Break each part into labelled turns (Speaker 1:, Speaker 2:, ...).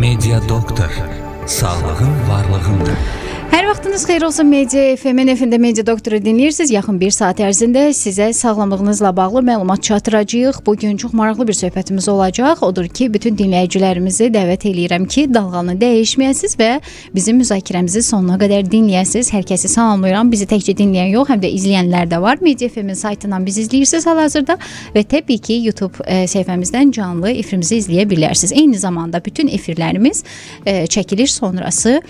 Speaker 1: Media Doktor. Sağlığın varlığında.
Speaker 2: Hər vaxtınız xeyir olsun. Media FM-in efində Media Doktoru dinləyirsiniz. Yaxın bir saat ərzində sizə sağlamlığınızla bağlı məlumat çatdıracağıq. Bugün çox maraqlı bir söhbətimiz olacaq. Odur ki, bütün dinləyicilərimizi dəvət edirəm ki, dalğanı dəyişməyəsiniz və bizim müzakirəmizi sonuna qədər dinləyəsiniz. Hər kəsi salamlayıram. Bizi təkcə dinləyən yox, həm də izləyənlər də var. Media FM-in saytından bizi izləyirsiniz hal-hazırda və təbii ki, YouTube səhifəmizdən canlı efirimizi izləyə bilərsiniz. Eyni zamanda bütün efirlərimiz çəkiliş sonrası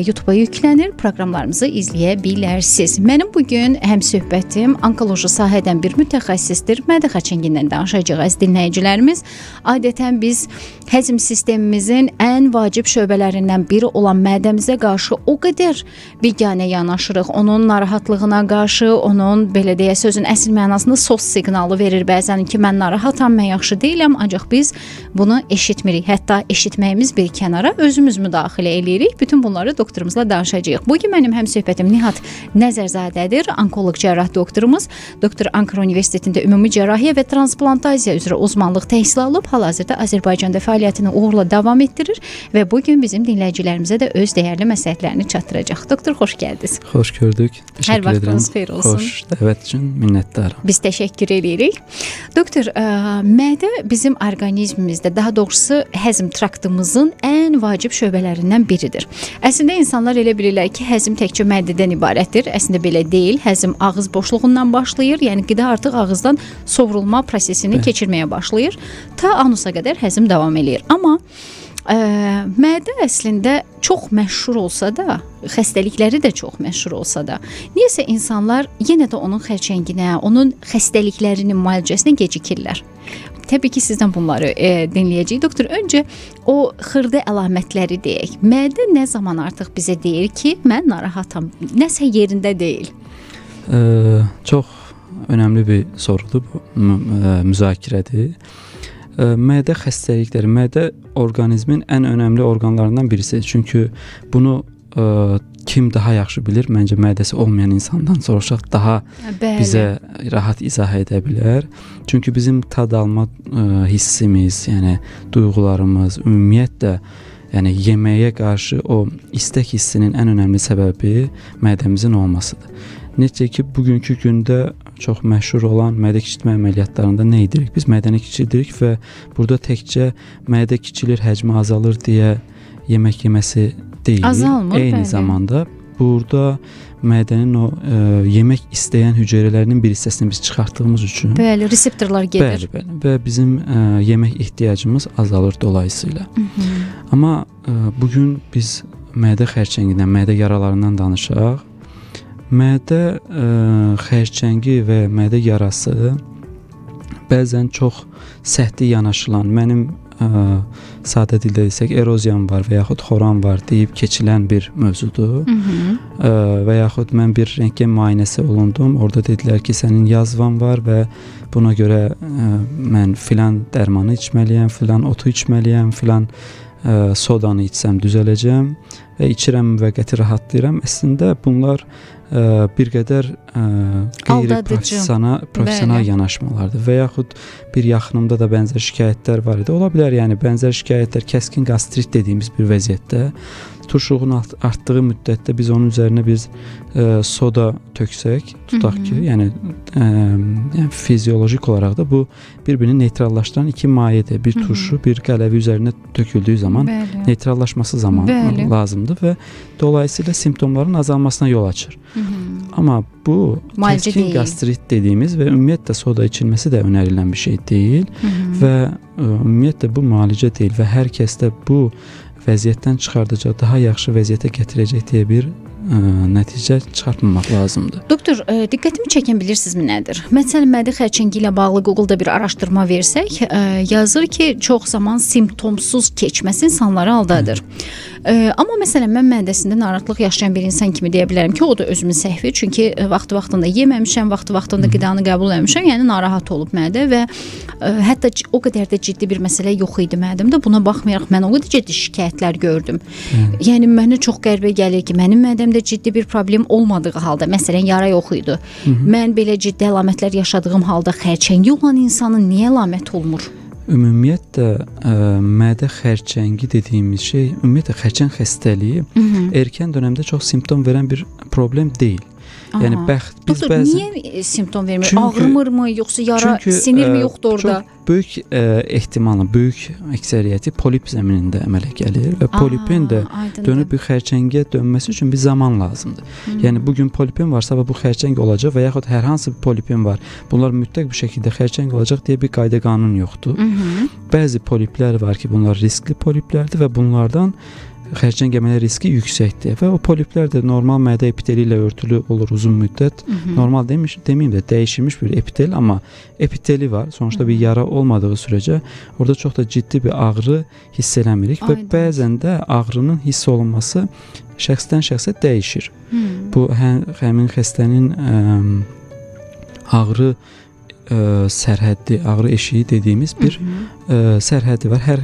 Speaker 2: YouTube'a yüklənir, proqramlarımızı izləyə bilərsiniz. Mənim bugün həm söhbətim onkoloji sahədən bir mütəxəssisdir. Mədə xərçəngindən danışacağıq dinləyicilərimiz. Adətən biz həzm sistemimizin ən vacib şöbələrindən biri olan mədəmizə qarşı o qədər biganə yanaşırıq. Onun narahatlığına qarşı, onun belə deyə sözün əsl mənasında sos siqnalı verir bəzən ki, mən narahatam, mən yaxşı deyiləm, ancaq biz bunu eşitmirik. Hətta eşitməyimiz bir kənara özümüz müdaxilə edirik. Bütün bunları doktorumuzla danışacağıq. Bugün mənim həmsöhbətim Nihat Nəzərzadədir, onkoloq cərrah doktorumuz. Doktor Ankara Universitetində ümumi cərrahiyyə və transplantasiya üzrə uzmanlıq təhsili alıb, hal-hazırda Azərbaycanda fəaliyyətini uğurla davam etdirir və bugün bizim dinləyicilərimizə də öz dəyərli məsləhətlərini çatdıracaq. Doktor, xoş gəldiniz.
Speaker 3: Xoş gördük.
Speaker 2: Hər vaxtınız xeyir olsun.
Speaker 3: Xoş, dəvət üçün minnətdaram.
Speaker 2: Biz təşəkkür edirik. Doktor, mədə bizim orqanizmimizdə, daha doğrusu həzm traktımızın ən vacib şöbələrindən biridir. Əslində insanlar elə bilirlər ki, həzm təkcə mədədən ibarətdir. Əslində belə deyil. Həzm ağız boşluğundan başlayır. Yəni qida artıq ağızdan sovrulma prosesini keçirməyə başlayır. Ta anusa qədər həzm davam eləyir. Amma mədə əslində çox məşhur olsa da, xəstəlikləri də çox məşhur olsa da, niyəsə insanlar yenə də onun xərçənginə, onun xəstəliklərinin müalicəsinə gecikirlər. Təbii ki, sizdən bunları dinləyəcəyik. Doktor, öncə o xırda əlamətləri deyək. Mədə nə zaman artıq bizə deyir ki, mən narahatam, nəsə yerində deyil?
Speaker 3: Çox önəmli bir sorudur bu, müzakirədir. Mədə xəstəlikləri, mədə orqanizmin ən önəmli orqanlarından birisidir. Çünki bunu kim daha yaxşı bilir? Məncə mədəsi olmayan insandan soruşaq daha bizə rahat izah edə bilər. Çünki bizim tad alma hissimiz, yəni duyğularımız, ümumiyyətlə yəni yeməyə qarşı o istək hissinin ən önəmli səbəbi mədəmizin olmasıdır. Necə ki, bugünkü gündə çox məşhur olan mədə kiçiltmə əməliyyatlarında nə edirik? Biz mədəni kiçildirik və burada təkcə mədə kiçilir, həcmi azalır deyə yemək yeməsi deyil.
Speaker 2: Azalmır,
Speaker 3: eyni zamanda burada mədənin o yemək istəyən hüceyrələrinin bir hissəsini biz çıxartdığımız üçün
Speaker 2: reseptorlar gedir.
Speaker 3: Bəli. Və bizim yemək ehtiyacımız azalır dolayısıyla. Amma bugün biz mədə xərçəngindən, mədə yaralarından danışaq. Mədə xərçəngi və mədə yarası bəzən çox səthi yanaşılan, mənim sadə dildə desək eroziyan var və yaxud xoran var deyib keçilən bir mövzudur. Və yaxud mən bir rentgen müayinəsi olundum. Orada dedilər ki, sənin yazvan var və buna görə mən filan dərmanı içməliyəm, filan otu içməliyəm, filan sodanı içsəm düzələcəm və içirəm, müvəqqəti rahatlayıram. Əslində bunlar bir qədər qeyri-professional yanaşmalardır və yaxud bir yaxınımda da bənzər şikayətlər var idi. Ola bilər, yəni bənzər şikayətlər kəskin qastrit dediyimiz bir vəziyyətdə turşuğun artdığı müddətdə biz onun üzərinə soda töksək, tutaq ki, yəni fiziolojik olaraq da bu bir-birini neytrallaşdıran iki mayedir. Bir turşu, bir qələvi üzərinə töküldüyü zaman neytrallaşması zamanı lazımdır və dolayısıyla simptomların azalmasına yol açır. Amma bu kəskin qastrit dediyimiz və ümumiyyətlə soda içilməsi də önərilən bir şey deyil və ümumiyyətlə bu müalicə deyil və hər kəsdə bu vəziyyətdən çıxardacaq, daha yaxşı vəziyyətə gətirəcək deyə bir nəticə çıxartmamaq lazımdır.
Speaker 2: Doktor, diqqətimi çəkən bilirsinizmi nədir? Məsələn, mədə xərçəngi ilə bağlı Google-da bir araşdırma versək, yazır ki, çox zaman simptomsuz keçməsi insanları aldadır. Amma məsələn, mən mədəsində narahatlıq yaşayan bir insan kimi deyə bilərəm ki, o da özümün səhvi. Çünki vaxtı-vaxtında yeməmişəm, vaxtı-vaxtında qidanı qəbul etmişəm, yəni narahat olub mədə və hətta o qədər də ciddi bir məsələ yox idi mədəmdə. Buna baxmayaraq mən o qədər ciddi şikayətlər gördüm. Yəni mənə çox qəribə gəlir ki, mənim mədəmdə ciddi bir problem olmadığı halda, məsələn, yara yox idi. Mən belə ciddi əlamətlər yaşadığım halda xərçəngi olan insanın niyə əlamət olmur?
Speaker 3: ümumiyyətlə mədə xərçəngi dediyimiz şey, ümumiyyətlə xərçəng xəstəliyi erkən dövrdə çox simptom verən bir problem deyil. Yəni biz
Speaker 2: doktor,
Speaker 3: bəzən
Speaker 2: niyə simptom vermir? Ağrımırmı, yoxsa yara,
Speaker 3: çünki,
Speaker 2: sinirmi yoxdur orada?
Speaker 3: Çox böyük ehtimalla, böyük əksəriyyəti polip zəminində əmələ gəlir və polipin də dönüb bir xərçəngə dönməsi üçün bir zaman lazımdır. Yəni bugün polipin varsa bu xərçəng olacaq və yaxud hər hansı bir polipin var, bunlar mütləq bir şəkildə xərçəng olacaq deyə bir qayda qanun yoxdur. Bəzi poliplər var ki, bunlar riskli poliplərdir və bunlardan xərçəng yeməyə riski yüksəkdir və o poliplər də normal mədə epiteli ilə örtülü olur uzun müddət. Normal deməyim də dəyişilmiş bir epitel, amma epiteli var. Sonuçta bir yara olmadığı sürəcə orada çox da ciddi bir ağrı hiss eləmirik və bəzən də ağrının hiss olunması şəxsdən şəxsə dəyişir. Bu həmin xəstənin ağrı sərhəddi, ağrı eşiyi dediyimiz bir sərhəddi var. Hər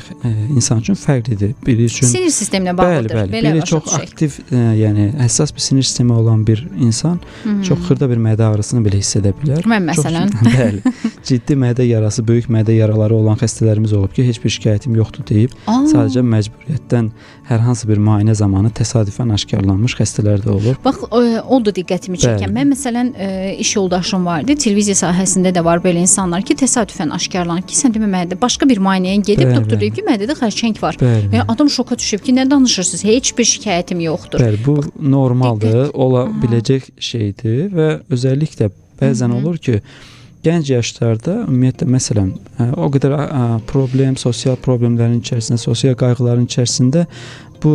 Speaker 3: insan üçün fərqlidir. Biri üçün
Speaker 2: sinir sisteminə bağlıdır.
Speaker 3: Biri çox aktiv, yəni həssas bir sinir sistemi olan bir insan çox xırda bir mədə ağrısını belə hiss edə bilər.
Speaker 2: Mən məsələn.
Speaker 3: Bəli. Ciddi mədə yarası, böyük mədə yaraları olan xəstələrimiz olub ki, heç bir şikayətim yoxdur deyib, sadəcə məcburiyyətdən hər hansı bir müayinə zamanı təsadüfən aşkarlanmış xəstələr də olur.
Speaker 2: Bax, o da diqqətimi çəkən. Mən məsələn iş yoldaşım vardı, televiziya sahəsində də var belə insanlar ki, təsadüfən aşkarlanır ki, sən demə mədə başqa bir müayinəyə gedib doktor deyib ki, mədədə xərçəng var. Yəni adam şoka düşüb ki, nə danışırsınız? Heç bir şikayətim yoxdur.
Speaker 3: Bəli, bu normaldır, ola biləcək şeydir və özəlliklə bəzən olur ki, gənc yaşlarda ümumiyyətlə məsələn o qədər problem, sosial problemlərin içərisində, sosial qayğıların içərisində bu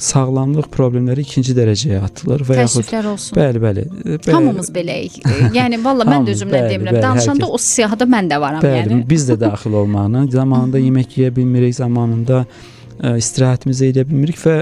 Speaker 3: sağlamlıq problemləri ikinci dərəcəyə atılır və
Speaker 2: təəssüflər olsun.
Speaker 3: Bəli.
Speaker 2: Hamımız beləyik. Yəni valla mən də özümdən demirəm. Danışanda o siyahıda mən də varam yəni.
Speaker 3: Biz də daxil olmağına, zamanında yemək yeyə bilmirik, zamanında istirahətimizi edə bilmirik və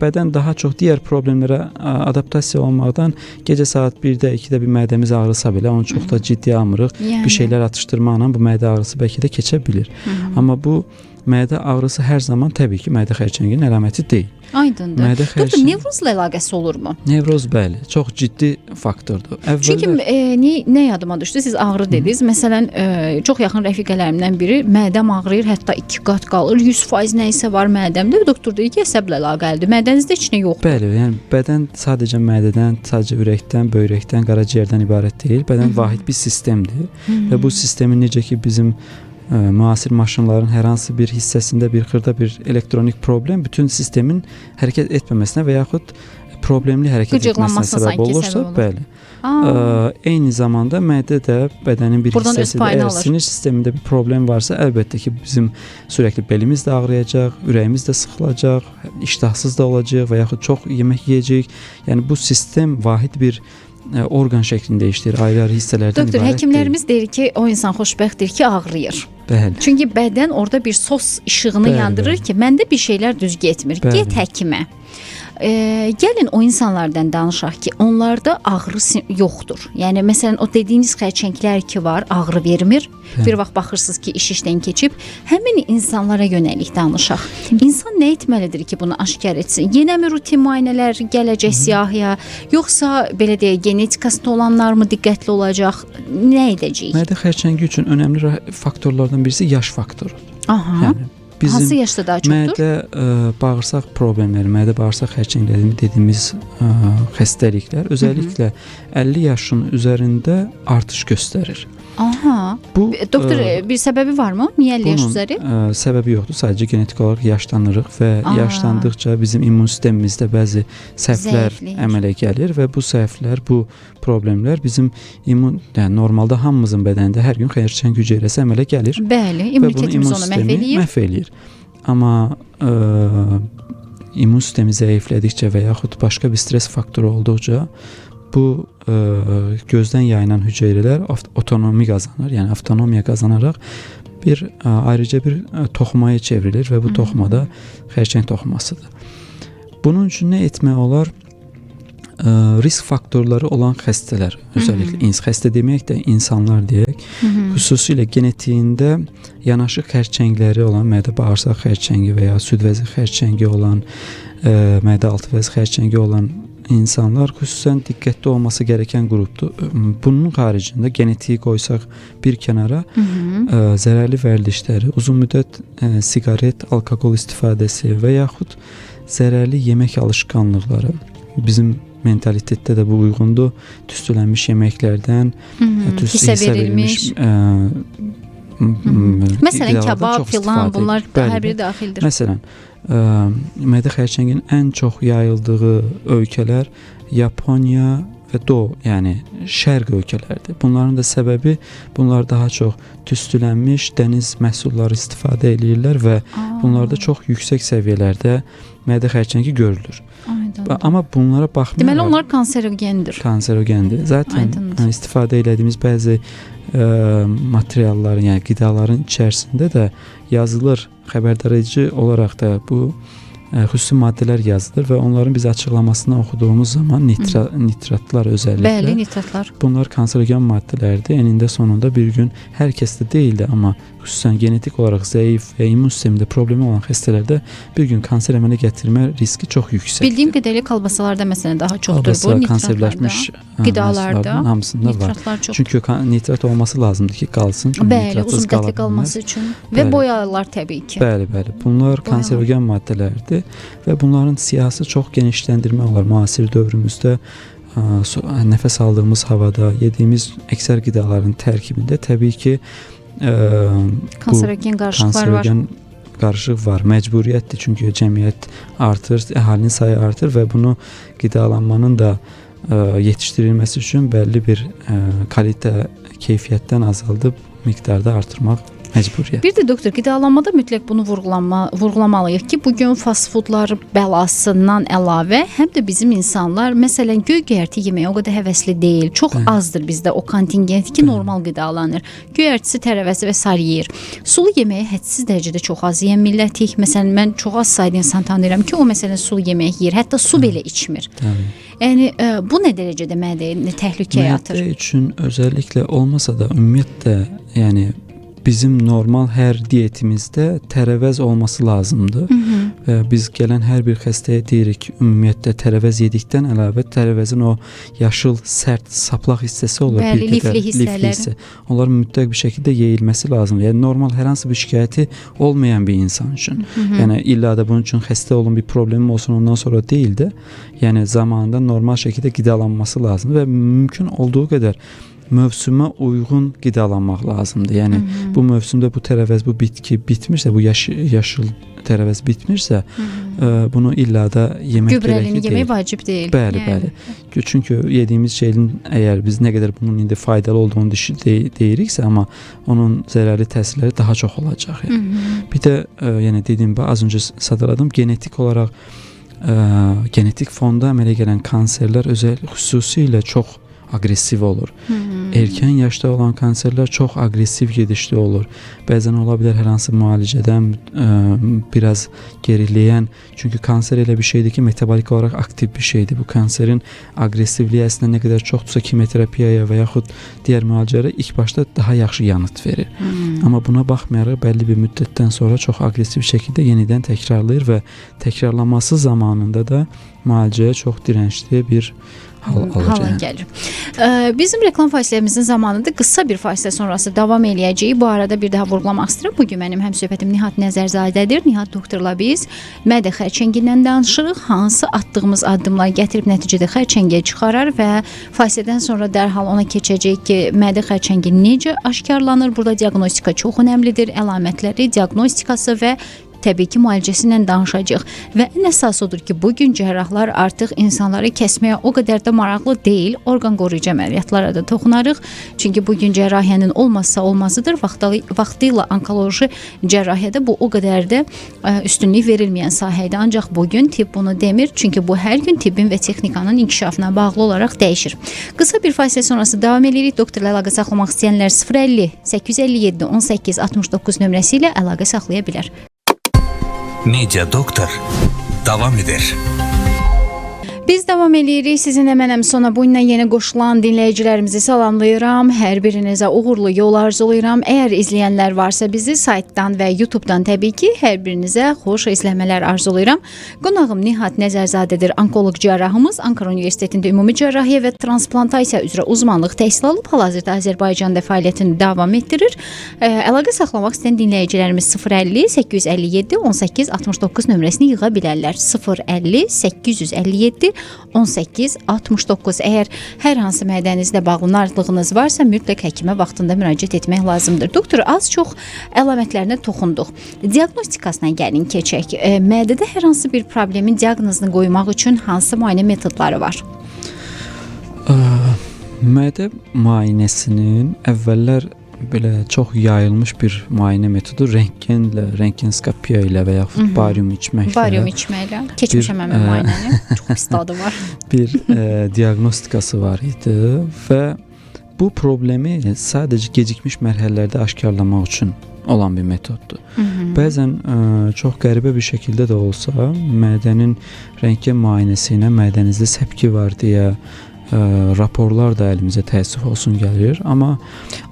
Speaker 3: bədən daha çox digər problemlərə adaptasiya olmaqdan gecə saat 1-də, 2-də bir mədəmiz ağrısa belə onu çox da ciddi almırıq. Bir şeylər atışdırmaqla bu mədə ağrısı bəlkə də keçə bilir. Amma bu mədə ağrısı hər zaman təbii ki, mədə xərçənginin əlaməti deyil.
Speaker 2: Aydındır. Doktor, nevrozla əlaqəsi olurmu?
Speaker 3: Nevroz bəli, çox ciddi faktordur.
Speaker 2: Çünki nə yadıma düşdü? Siz ağrı dediniz. Məsələn, çox yaxın rəfiqələrimdən biri mədəm ağrıyır, hətta 2 qat qalır, 100% nə isə var mədəmdə. Doktor dedi ki, əsəblə əlaqəlidir. Mədənizdə heç nə yoxdur.
Speaker 3: Bəli, yəni bədən sadəcə mədədən, sadəcə ürəkdən, böyrəkdən, qaraciyərdən ibarət deyil. Bədən vahid bir sistemdir və bu sistemin necə ki bizim müasir maşınların hər hansı bir hissəsində bir xırda bir elektronik problem bütün sistemin hərəkət etməməsinə və yaxud problemli hərəkət etməsinə səbəb olursa, bəli. Eyni zamanda mədə də bədənin bir hissəsində, əgər sinir sistemində bir problem varsa, əlbəttə ki, bizim sürəkli belimiz də ağrıyacaq, ürəyimiz də sıxılacaq, iştahsız da olacaq və yaxud çox yemək yeyəcək. Yəni bu sistem vahid bir orqan şəklində işləyir, ayrı-ayrı hissələrdən ibarət.
Speaker 2: Doktor, həkimlərimiz deyir ki, o insan xoşbəxtdir ki, ağrıyır.
Speaker 3: Bəli.
Speaker 2: Çünki bədən orada bir sos işığını yandırır ki, məndə bir şeylər düz getmir. Get həkimə. Gəlin o insanlardan danışaq ki, onlarda ağrı yoxdur. Yəni məsələn o dediyiniz xərçənglər ki var, ağrı vermir. Bir vaxt baxırsınız ki, iş işdən keçib, həmin insanlara yönəlik danışaq. İnsan nə etməlidir ki, bunu aşkar etsin? Yenəmi rutin müayinələr gələcək siyahıya, yoxsa belə deyək, genetikasında olanlar mı diqqətli olacaq? Nə edəcəyik?
Speaker 3: Mədə xərçəngi üçün önəmli faktorlardan birisi yaş faktorudur.
Speaker 2: Aha. Yəni hansı yaşda daha çoxdur?
Speaker 3: Mədə bağırsaq problemləri, mədə bağırsaq xərçəngləri dediyimiz xəstəliklər özəlliklə 50 yaşın üzərində artış göstərir.
Speaker 2: Aha. Doktor, bir səbəbi varmı? Niyə 50 yaş üzəri?
Speaker 3: Səbəbi yoxdur. Sadəcə genetik olaraq yaşlanırıq və yaşlandıqca bizim immun sistemimizdə bəzi səhvlər əmələ gəlir və bu səhvlər, bu problemlər bizim yəni normalda hamımızın bədənində hər gün xərçəng hüceyrəsi əmələ gəlir.
Speaker 2: Bəli, immunitetimiz onu məhv eləyir.
Speaker 3: Amma immun sistemi zəiflədikcə və yaxud başqa bir stres faktoru olduqca bu gözdən yayılan hüceyrələr avtonomi qazanır, yəni avtonomiya qazanaraq bir ayrıca bir toxumaya çevrilir və bu toxuma da xərçəng toxumasıdır. Bunun üçün nə etmək olar? Risk faktorları olan xəstələr, özəlliklə xəstə demək də insanlar deyək, xüsusilə genetiyində yanaşı xərçəngləri olan, mədə bağırsaq xərçəngi və ya süd vəzi xərçəngi olan, mədə altı vəzi xərçəngi olan insanlar xüsusən diqqətli olması gereken qrupdur. Bunun xaricində genetiği qoysaq bir kənara, zərərli vərdişləri, uzun müddət siqaret, alkoqol istifadəsi və yaxud zərərli yemək alışkanlıqları bizim mentalitetdə də bu uyğundur. Tüstülənmiş yeməklərdən,
Speaker 2: hissə verilmiş məsələn kebab filan, bunlar hər biri daxildir.
Speaker 3: Məsələn, mədə xərçənginin ən çox yayıldığı ölkələr Yaponiya və Doğu, yəni şərq ölkələrdir. Bunların da səbəbi, bunlar daha çox tüstülənmiş dəniz məhsulları istifadə edirlər və bunlarda çox yüksək səviyyələrdə mədə xərçəngi görülür. Amma bunlara baxmayaraq,
Speaker 2: deməli onlar kanserogendir.
Speaker 3: Kanserogendir. Zaten istifadə etdiyimiz bəzi materialların, yəni qidaların içərisində də yazılır, xəbərdar edici olaraq da bu xüsusi maddələr yazılır və onların biz açıqlamasını oxuduğumuz zaman nitratlar özəlliklə.
Speaker 2: Bəli, nitratlar.
Speaker 3: Bunlar kanserogen maddələrdir. Enində sonunda bir gün hər kəsdə deyil də, amma xüsusən genetik olaraq zəif və immun sistemində problemi olan xəstələrdə bir gün kanser əmələ gətirmə riski çox yüksəkdir.
Speaker 2: Bildiyim qədərilə kolbasalarda məsələn daha çoxdur bu nitratlarda.
Speaker 3: Konservləşmiş
Speaker 2: qidalarda
Speaker 3: hamısında var. Çünki nitrat olması lazımdır ki, qalsın.
Speaker 2: Bəli, uzun müddətli qalması üçün və boyalar təbii ki.
Speaker 3: Bəli. Bunlar kanserogen maddələrdir və bunların siyasi çox genişləndirmə olar müasir dövrümüzdə. Nəfəs aldığımız havada, yediyimiz əksər qidaların tərkibində təbii ki
Speaker 2: kanserogen qarışıqlar var.
Speaker 3: Qarışıq var, məcburiyyətdir, çünki cəmiyyət artır, əhalinin sayı artır və bunu qidalanmanın da yetişdirilməsi üçün bəlli bir kalite, keyfiyyətdən azaldıb miqdarda artırmaq məcburiyyət.
Speaker 2: Bir də doktor, qidalanmada mütləq bunu vurğulamalıyıq ki, bugün fast foodlar bəlasından əlavə həm də bizim insanlar məsələn göy göyərti yeməyə o qədər həvəsli deyil. Çox azdır bizdə o kontingent ki, normal qidalanır. Göyərtisi, tərəvəzi və sair yeyir. Sulu yeməyi hədsiz dərəcədə çox az yeyən millətik. Məsələn, mən çox az sayda insan tanıyıram ki, o məsələn sulu yemək yeyir, hətta su belə içmir. Yəni bu nə dərəcədə mədəni təhlükəyə atır?
Speaker 3: Mədə üçün özəlliklə olmasa da ümumiyyətlə, yəni bizim normal hər diyetimizdə tərəvəz olması lazımdır. Və biz gələn hər bir xəstəyə deyirik ki, ümumiyyətlə tərəvəz yedikdən əlavə tərəvəzin o yaşıl, sərt, saplaq hissəsi olur.
Speaker 2: Bəli, lifli hissələri.
Speaker 3: Onlar mütləq bir şəkildə yeyilməsi lazımdır. Yəni normal hər hansı bir şikayəti olmayan bir insan üçün. Yəni illa da bunun üçün xəstə olun, bir problemim olsun ondan sonra deyil də, yəni zamanında normal şəkildə qidalanması lazımdır və mümkün olduğu qədər mövsümə uyğun qidalanmaq lazımdır. Yəni bu mövsümdə bu tərəvəz, bu bitki bitmirsə, bu yaşıl tərəvəz bitmirsə, bunu illa da yemək gərəkli deyil.
Speaker 2: Gübrəlini yemək vacib deyil.
Speaker 3: Bəli. Çünki yediyimiz şeyin əgər biz nə qədər bunun indi faydalı olduğunu deyiriksə, amma onun zərərli təsirləri daha çox olacaq. Bir də yəni dediyim kimi az öncə sadaladım, genetik olaraq genetik fonda əmələ gələn kanserlər xüsusilə çox aqressiv olur. Erkən yaşda olan kanserlər çox aqressiv gedişli olur. Bəzən ola bilər hər hansı müalicədən biraz geriləyən, çünki kanser elə bir şeydir ki, metabolik olaraq aktiv bir şeydir. Bu kanserin aqressivliyi əslində nə qədər çoxdursa kimioterapiyaya və yaxud digər müalicələrə ilk başda daha yaxşı yanıt verir. Amma buna baxmayaraq bəlli bir müddətdən sonra çox aqressiv şəkildə yenidən təkrarlayır və təkrarlaması zamanında da müalicəyə çox dirəncli bir hala
Speaker 2: gəlir. Bizim reklam fasiləmizin zamanında qısa bir fasilə sonrası davam eləyəcəyik. Bu arada bir daha vurğulamaq istəyirəm. Bugün mənim həmsöhbətim Nihat Nəzərzadədir. Nihat doktorla biz mədə xərçəngindən danışırıq. Hansı atdığımız addımlar gətirib nəticədə xərçəngiyə çıxarar və fasilədən sonra dərhal ona keçəcək ki, mədə xərçəngi necə aşkarlanır? Burada diaqnostika çox önəmlidir. Əlamətləri, diaqnostikası və təbii ki, müalicəsindən danışacağıq. Və ən əsas odur ki, bugün cərrahlar artıq insanları kəsməyə o qədər də maraqlı deyil. Orqan qoruyucu əməliyyatlara da toxunarıq. Çünki bugün cərrahiyyənin olmazsa olmazıdır. Vaxtilə onkoloji cərrahiyyədə bu o qədər də üstünlük verilməyən sahədir. Ancaq bugün tibb bunu demir. Çünki bu hər gün tibbin və texnikanın inkişafına bağlı olaraq dəyişir. Qısa bir fasilə sonrası davam edirik. Doktorla əlaqə saxlamaq istəyənlər 050 857 18 69 nömrəsi ilə əlaqə saxlaya bilər.
Speaker 1: Media Doktor devam eder.
Speaker 2: Biz davam edirik. Sizin əmənəm sona bu ilə yeni qoşulan dinləyicilərimizi salamlayıram. Hər birinizə uğurlu yol arzulayıram. Əgər izləyənlər varsa bizi saytdan və YouTube'dan təbii ki, hər birinizə xoş izləmələr arzulayıram. Qonağım Nihat Nəzərzadədir. Onkoloq cərrahımız Ankara Universitetində ümumi cərrahiyyə və transplantasiya üzrə uzmanlıq təhsil alıb hal-hazırda Azərbaycanda fəaliyyətini davam etdirir. Əlaqə saxlamaq istəyən dinləyicilərimiz 050 857 18 69 nömrəsini yığa bilərlər. 050 857 18-69. Əgər hər hansı mədənizlə bağlı narahatlığınız varsa, mütləq həkimə vaxtında müraciət etmək lazımdır. Doktor, az çox əlamətlərinə toxunduq. Diaqnostikasına gəlin keçək. Mədədə hər hansı bir problemin diaqnozunu qoymaq üçün hansı müayinə metodları var?
Speaker 3: Mədə müayinəsinin əvvəllər belə çox yayılmış bir müayinə metodu rentgenlə, rentgenskopiya ilə və yaxud barium içməklə.
Speaker 2: Barium içməklə. Keçmişəm həmin müayinəni. Çox pis dadı var.
Speaker 3: Bir diaqnostikası var idi və bu problemi sadəcə gecikmiş mərhələlərdə aşkarlamaq üçün olan bir metoddur. Bəzən çox qəribə bir şəkildə də olsa, mədənin rentgen müayinəsi ilə mədənizdə səpki var deyə raporlar da əlimizə təəssüf olsun gəlir, amma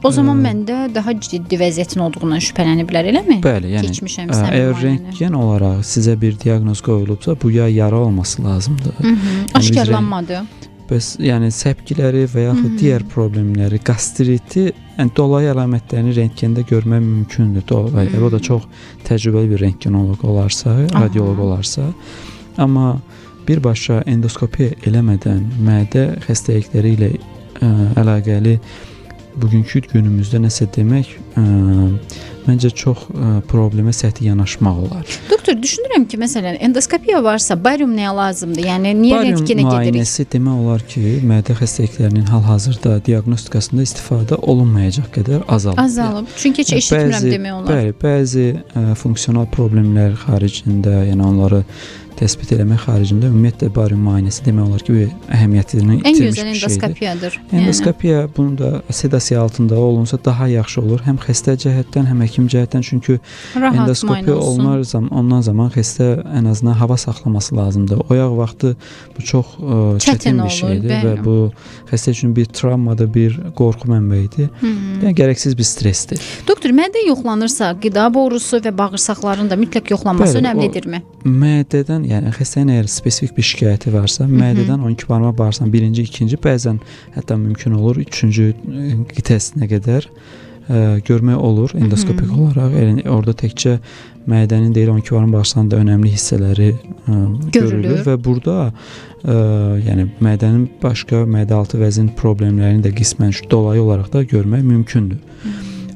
Speaker 2: o zaman məndə daha ciddi vəziyyətin olduğundan şübhələniblər, eləmi?
Speaker 3: Bəli, yəni əgər rentgen olaraq sizə bir diaqnoz qoyulubsa, bu ya yara olması lazımdır.
Speaker 2: Aşkarlanmadı.
Speaker 3: Bəs yəni səpkiləri və yaxud digər problemləri, qastriti, yəni dolayı əlamətlərini rentgende görmək mümkündür. O da çox təcrübəli bir rentgenoloq olarsa, radioloq olarsa, amma birbaşa endoskopiya eləmədən mədə xəstəlikləri ilə əlaqəli bugünkü günümüzdə nəsə demək məncə çox problemə səthi yanaşmaq olar.
Speaker 2: Doktor, düşünürəm ki, məsələn, endoskopiya varsa barium nəyə lazımdır? Yəni niyə rentgenə gedirik?
Speaker 3: Barium müayinəsi demək olar ki, mədə xəstəliklərinin hal-hazırda diaqnostikasında istifadə olunmayacaq qədər azalıb.
Speaker 2: Azalıb. Çünki heç eşitmirəm demək olar.
Speaker 3: Bəli, bəzi funksional problemlər xaricində, yəni onları təsbit eləmək xaricində ümumiyyətlə barium müayinəsi demək olar ki, əhəmiyyətini itirmiş bir şeydir.
Speaker 2: Ən gözəl endoskopiyadır.
Speaker 3: Endoskopiya bunu da sedasiya altında olunsa daha yaxşı olur. Həm xəstə cəhətdən, həm həkim cəhətdən, çünki endoskopiya ondan zaman xəstə ən azından hava saxlaması lazımdır. Oyaq vaxtı bu çox çətin bir şeydir və bu xəstə üçün bir travmadır, bir qorxu mənbəyidir. Yəni gərəksiz bir stressdir.
Speaker 2: Doktor, mədə yoxlanırsa, qida borusu və bağırsaqların da mütləq yoxlanması önəmlidirmi?
Speaker 3: Mədədən, yəni xəstənin əgər spesifik bir şikayəti varsa, mədədən 12 barmaq bağırsağın birinci, ikinci, bəzən hətta mümkün olur, üçüncü qitəsinə qədər görmək olur endoskopik olaraq. Yəni orada təkcə mədənin deyil 12 barmaq bağırsağının da önəmli hissələri görülür və burada yəni mədənin başqa mədə altı vəzin problemlərini də qismən dolayı olaraq da görmək mümkündür.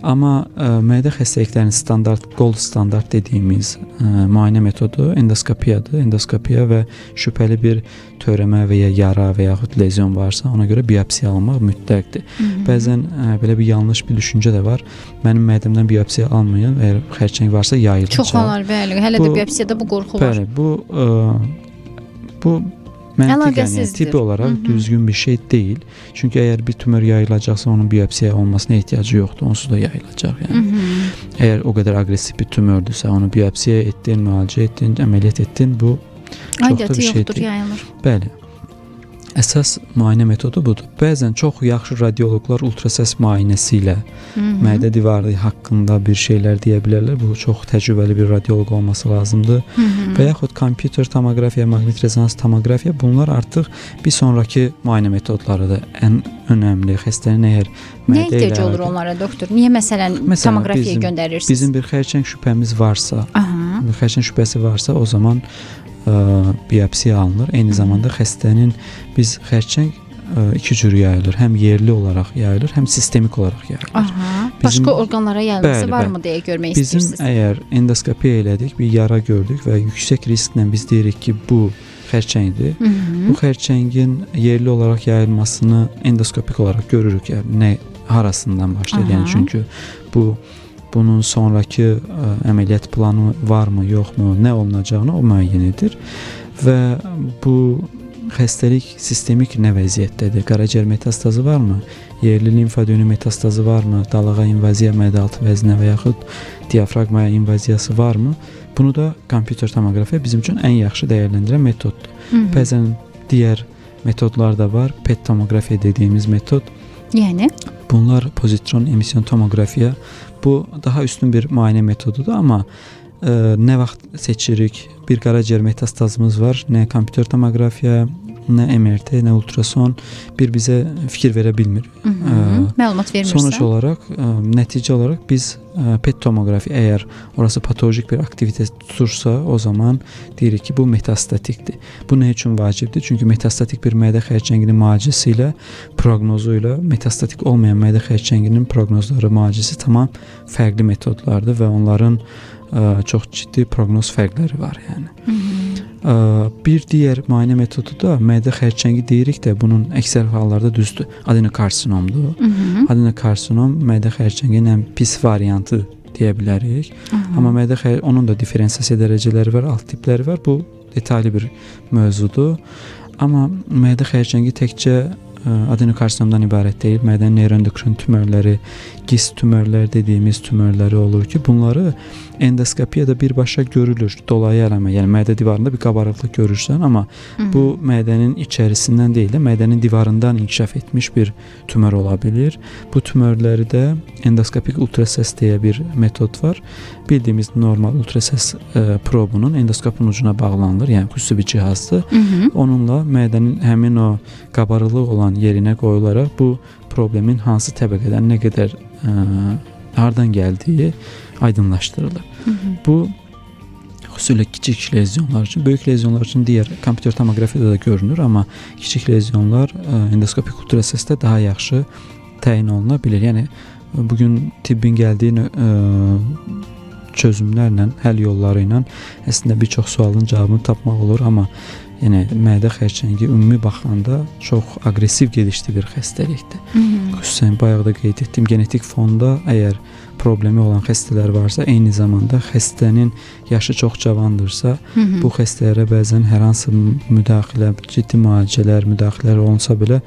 Speaker 3: Amma mədə xəstəliklərinin standart, gold standart dediyimiz müayinə metodu endoskopiyadır. Endoskopiya və şübhəli bir törəmə və ya yara və yaxud lezyon varsa, ona görə biopsiya almaq mütləqdir. Bəzən belə bir yanlış bir düşüncə də var. Mənim mədəmdən biopsiya almayın, əgər xərçəng varsa yayılacaq.
Speaker 2: Çox olar, bəli. Hələ də biopsiyada bu qorxu var.
Speaker 3: Bəli, bu məntiqən, yəni tibbi olaraq düzgün bir şey deyil. Çünki əgər bir tümör yayılacaqsa, onun biopsiya olmasına ehtiyacı yoxdur. Onsuz da yayılacaq. Yəni. Əgər o qədər aqressiv bir tümördürsə, onu biopsiya etdin, müalicə etdin, əməliyyat etdin, bu çox da bir şey deyil.
Speaker 2: Yayılır.
Speaker 3: Bəli. Əsas müayinə metodu budur. Bəzən çox yaxşı radioloqlar ultrasəs müayinəsi ilə mədə divarı haqqında bir şeylər deyə bilərlər. Bu çox təcrübəli bir radioloq olması lazımdır. Və yaxud kompüter tomoqrafiya, maqnit rezonans tomoqrafiya, bunlar artıq bir sonraki müayinə metodlarıdır. Ən önəmli xəstənin əgər
Speaker 2: nə ehtiyac olur onlara, doktor? Niyə məsələn tomografiyaya göndərirsiniz?
Speaker 3: Bizim bir xərçəng şübhəmiz varsa, bir xərçəng şübhəsi varsa, o zaman biopsiya alınır. Eyni zamanda xəstənin biz xərçəng iki cür yayılır. Həm yerli olaraq yayılır, həm sistemik olaraq yayılır.
Speaker 2: Başqa orqanlara yayılması varmı deyə görmək istəyirsiniz?
Speaker 3: Bizim əgər endoskopiya elədik, bir yara gördük və yüksək risklə biz deyirik ki, bu xərçəngdir. Bu xərçəngin yerli olaraq yayılmasını endoskopik olaraq görürük. Yəni nə harasından başlayır? Yəni çünki bunun sonraki əməliyyat planı varmı, yoxmu, nə olunacağını o müəyyən edir və bu xəstəlik sistemik nə vəziyyətdədir? Qaraciyər metastazı varmı? Yerli limfadönü metastazı varmı? Dalağa invaziya, mədə-altı vəzinə və yaxud diafraqmaya invaziyası varmı? Bunu da kompüter tomoqrafiya bizim üçün ən yaxşı dəyərləndirən metoddur. Bəzən diğer metodlar da var. PET tomografiya dediğimiz metod.
Speaker 2: Yəni
Speaker 3: Bunlar pozitron emisyon tomografiya. Bu daha üstün bir muayene metodudur ama ne vaxt seçirik? Bir qaraciyər metastazımız var. Ne kompüter tomografiya, ne MRT, ne ultrason bir bize fikir verə bilmir.
Speaker 2: Məlumat vermirsə.
Speaker 3: Sonuç olarak, nəticə olarak biz PET tomografi eğer orası patolojik bir aktivite tutursa o zaman deyirik ki bu metastatikdir. Bu ne için vacibdir? Çünkü metastatik bir mədə xərçənginin müalicəsiyle proqnozuyla metastatik olmayan mədə xərçənginin proqnozları müalicəsi tamam fərqli metodlardır ve onların çok ciddi proqnoz fərqləri var yani. Bir diğer muayene metodu da mədə xərçəngi deyirik de bunun əksər hallarda düzdür. Adenokarsinomdur. Adenokarsinom mədə xərçənginin ən pis variantı deyə bilərik. Amma onun da diferensiyasiya dərəcələri var, alt tipləri var. Bu detallı bir mövzudur. Amma mədə xərçəngi təkcə adenokarsinomdan ibarət deyil. Mədənin neyroendokrin tümörləri, gist tümörlər dediğimiz tümörləri olur ki, bunları endoskopiyada birbaşa görülür. Dolayı eleme, yani mədə divarında bir qabarıqlıq görürsən, amma bu mədənin içərisindən deyil də, mədənin divarından inkişaf etmiş bir tümör olabilir. Bu tümörləri də endoskopik ultrases diye bir metod var. Bildiğimiz normal ultrases probunun endoskopun ucuna bağlanılır. Yani xüsusi bir cihazdır. Onunla mədənin həmin o qabarıqlıq olan yerinə qoyularaq bu problemin hansı təbəqədən nə qədər hardan gəldiyi aydınlaşdırılır. Bu xüsusilə kiçik lezyonlar için, böyük lezyonlar için diğer kompüter tomografiyada da görünür, ama kiçik lezyonlar endoskopik ultrasesdə daha yaxşı təyin oluna bilir. Yəni bugün tibbin gəldiyi çözümlərlə, həll yolları ilə əslində bir çox sualın cavabını tapmaq olur, amma yəni mədə xərçəngi ümumi baxanda çox aqressiv gedişli bir xəstəlikdir. Xüsusən bayaq da qeyd etdiyim genetik fonda əgər problemi olan xəstələr varsa, eyni zamanda xəstənin yaşı çox cavandırsa, bu xəstələrə bəzən hər hansı müdaxilə, ciddi müalicələr, müdaxilələr olunsa belə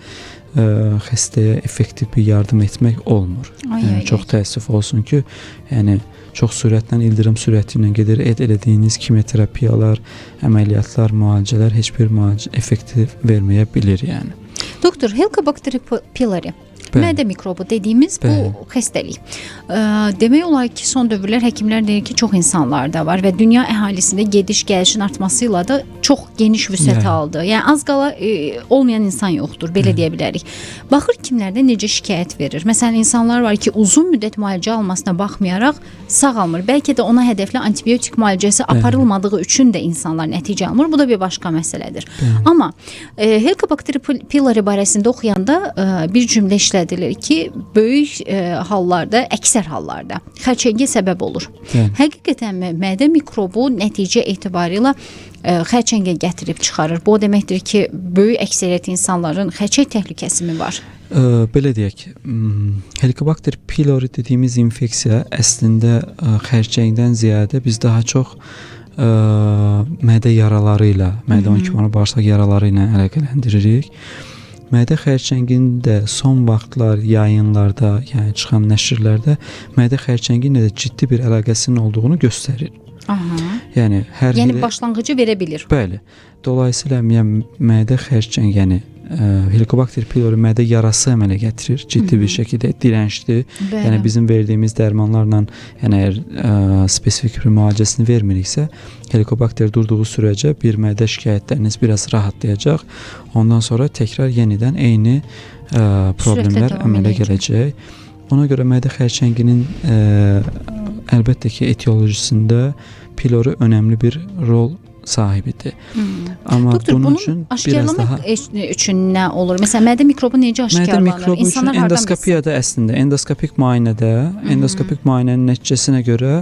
Speaker 3: xəstəyə effektiv bir yardım etmək olmur. Yəni çox təəssüf olsun ki, yəni çox sürətlə, ildırım sürəti ilə gedir elədiyiniz kimyoterapiyalar, əməliyyatlar, müalicələr heç bir effektiv verməyə bilir yəni.
Speaker 2: Doktor, Helicobacter pylori mədə mikrobu dediyimiz bu xəstəlik. Demək olar ki, son dövrlər həkimlər deyir ki, çox insanlarda var və dünya əhalisində gediş-gəlişin artmasıyla da çox geniş vüsət aldı. Yəni az qala olmayan insan yoxdur, belə deyə bilərik. Baxır kimlərdə necə şikayət verir. Məsələn, insanlar var ki, uzun müddət müalicə almasına baxmayaraq sağalmır. Bəlkə də ona hədəfli antibiotik müalicəsi aparılmadığı üçün də insanlar nəticə almır. Bu da bir başqa məsələdir. Amma Helicobacter pylori barəsində oxuyanda bir cümlə işlədilir ki, böyük hallarda, əksər hallarda xərçəngə səbəb olur. Həqiqətən mədə mikrobu nəticə etibarilə xərçəngə gətirib çıxarır. Bu o deməkdir ki, böyük əksəriyyət insanların xərçəng təhlükəsi mi var?
Speaker 3: Belə deyək, Helicobacter pylori dediyimiz infeksiya əslində xərçəngdən ziyadə biz daha çox mədə yaraları ilə, mədə 12 bağırsaq yaraları ilə əlaqələndiririk. Mədə xərçənginin də son vaxtlar yayınlarda, yəni çıxan nəşrlərdə mədə xərçəngi ilə də ciddi bir əlaqəsinin olduğunu göstərir. Yəni
Speaker 2: başlanğıcı verə bilir.
Speaker 3: Bəli. Dolayısıyla mədə xərçəng, yəni Helicobacter pylori mədə yarası əmələ gətirir. Ciddi bir şəkildə dirənçli. Yəni bizim verdiyimiz dərmanlarla, yəni əgər spesifik bir müalicəsini vermiriksə, Helicobacter durduğu sürəcə bir mədə şikayətləriniz biraz rahatlayacaq. Ondan sonra təkrar yenidən eyni problemlər əmələ gələcək. Ona görə mədə xərçənginin əlbəttə ki, etiolojisində pylori önəmli bir rol sahibidir. Amma
Speaker 2: doktor,
Speaker 3: bunun üçün
Speaker 2: aşkarlamaq üçün nə olur? Məsələn, mədə mikrobu necə aşkarlanır?
Speaker 3: Mədə mikrobu üçün endoskopiyada əslində, endoskopik müayinədə, endoskopik müayinənin nəticəsinə görə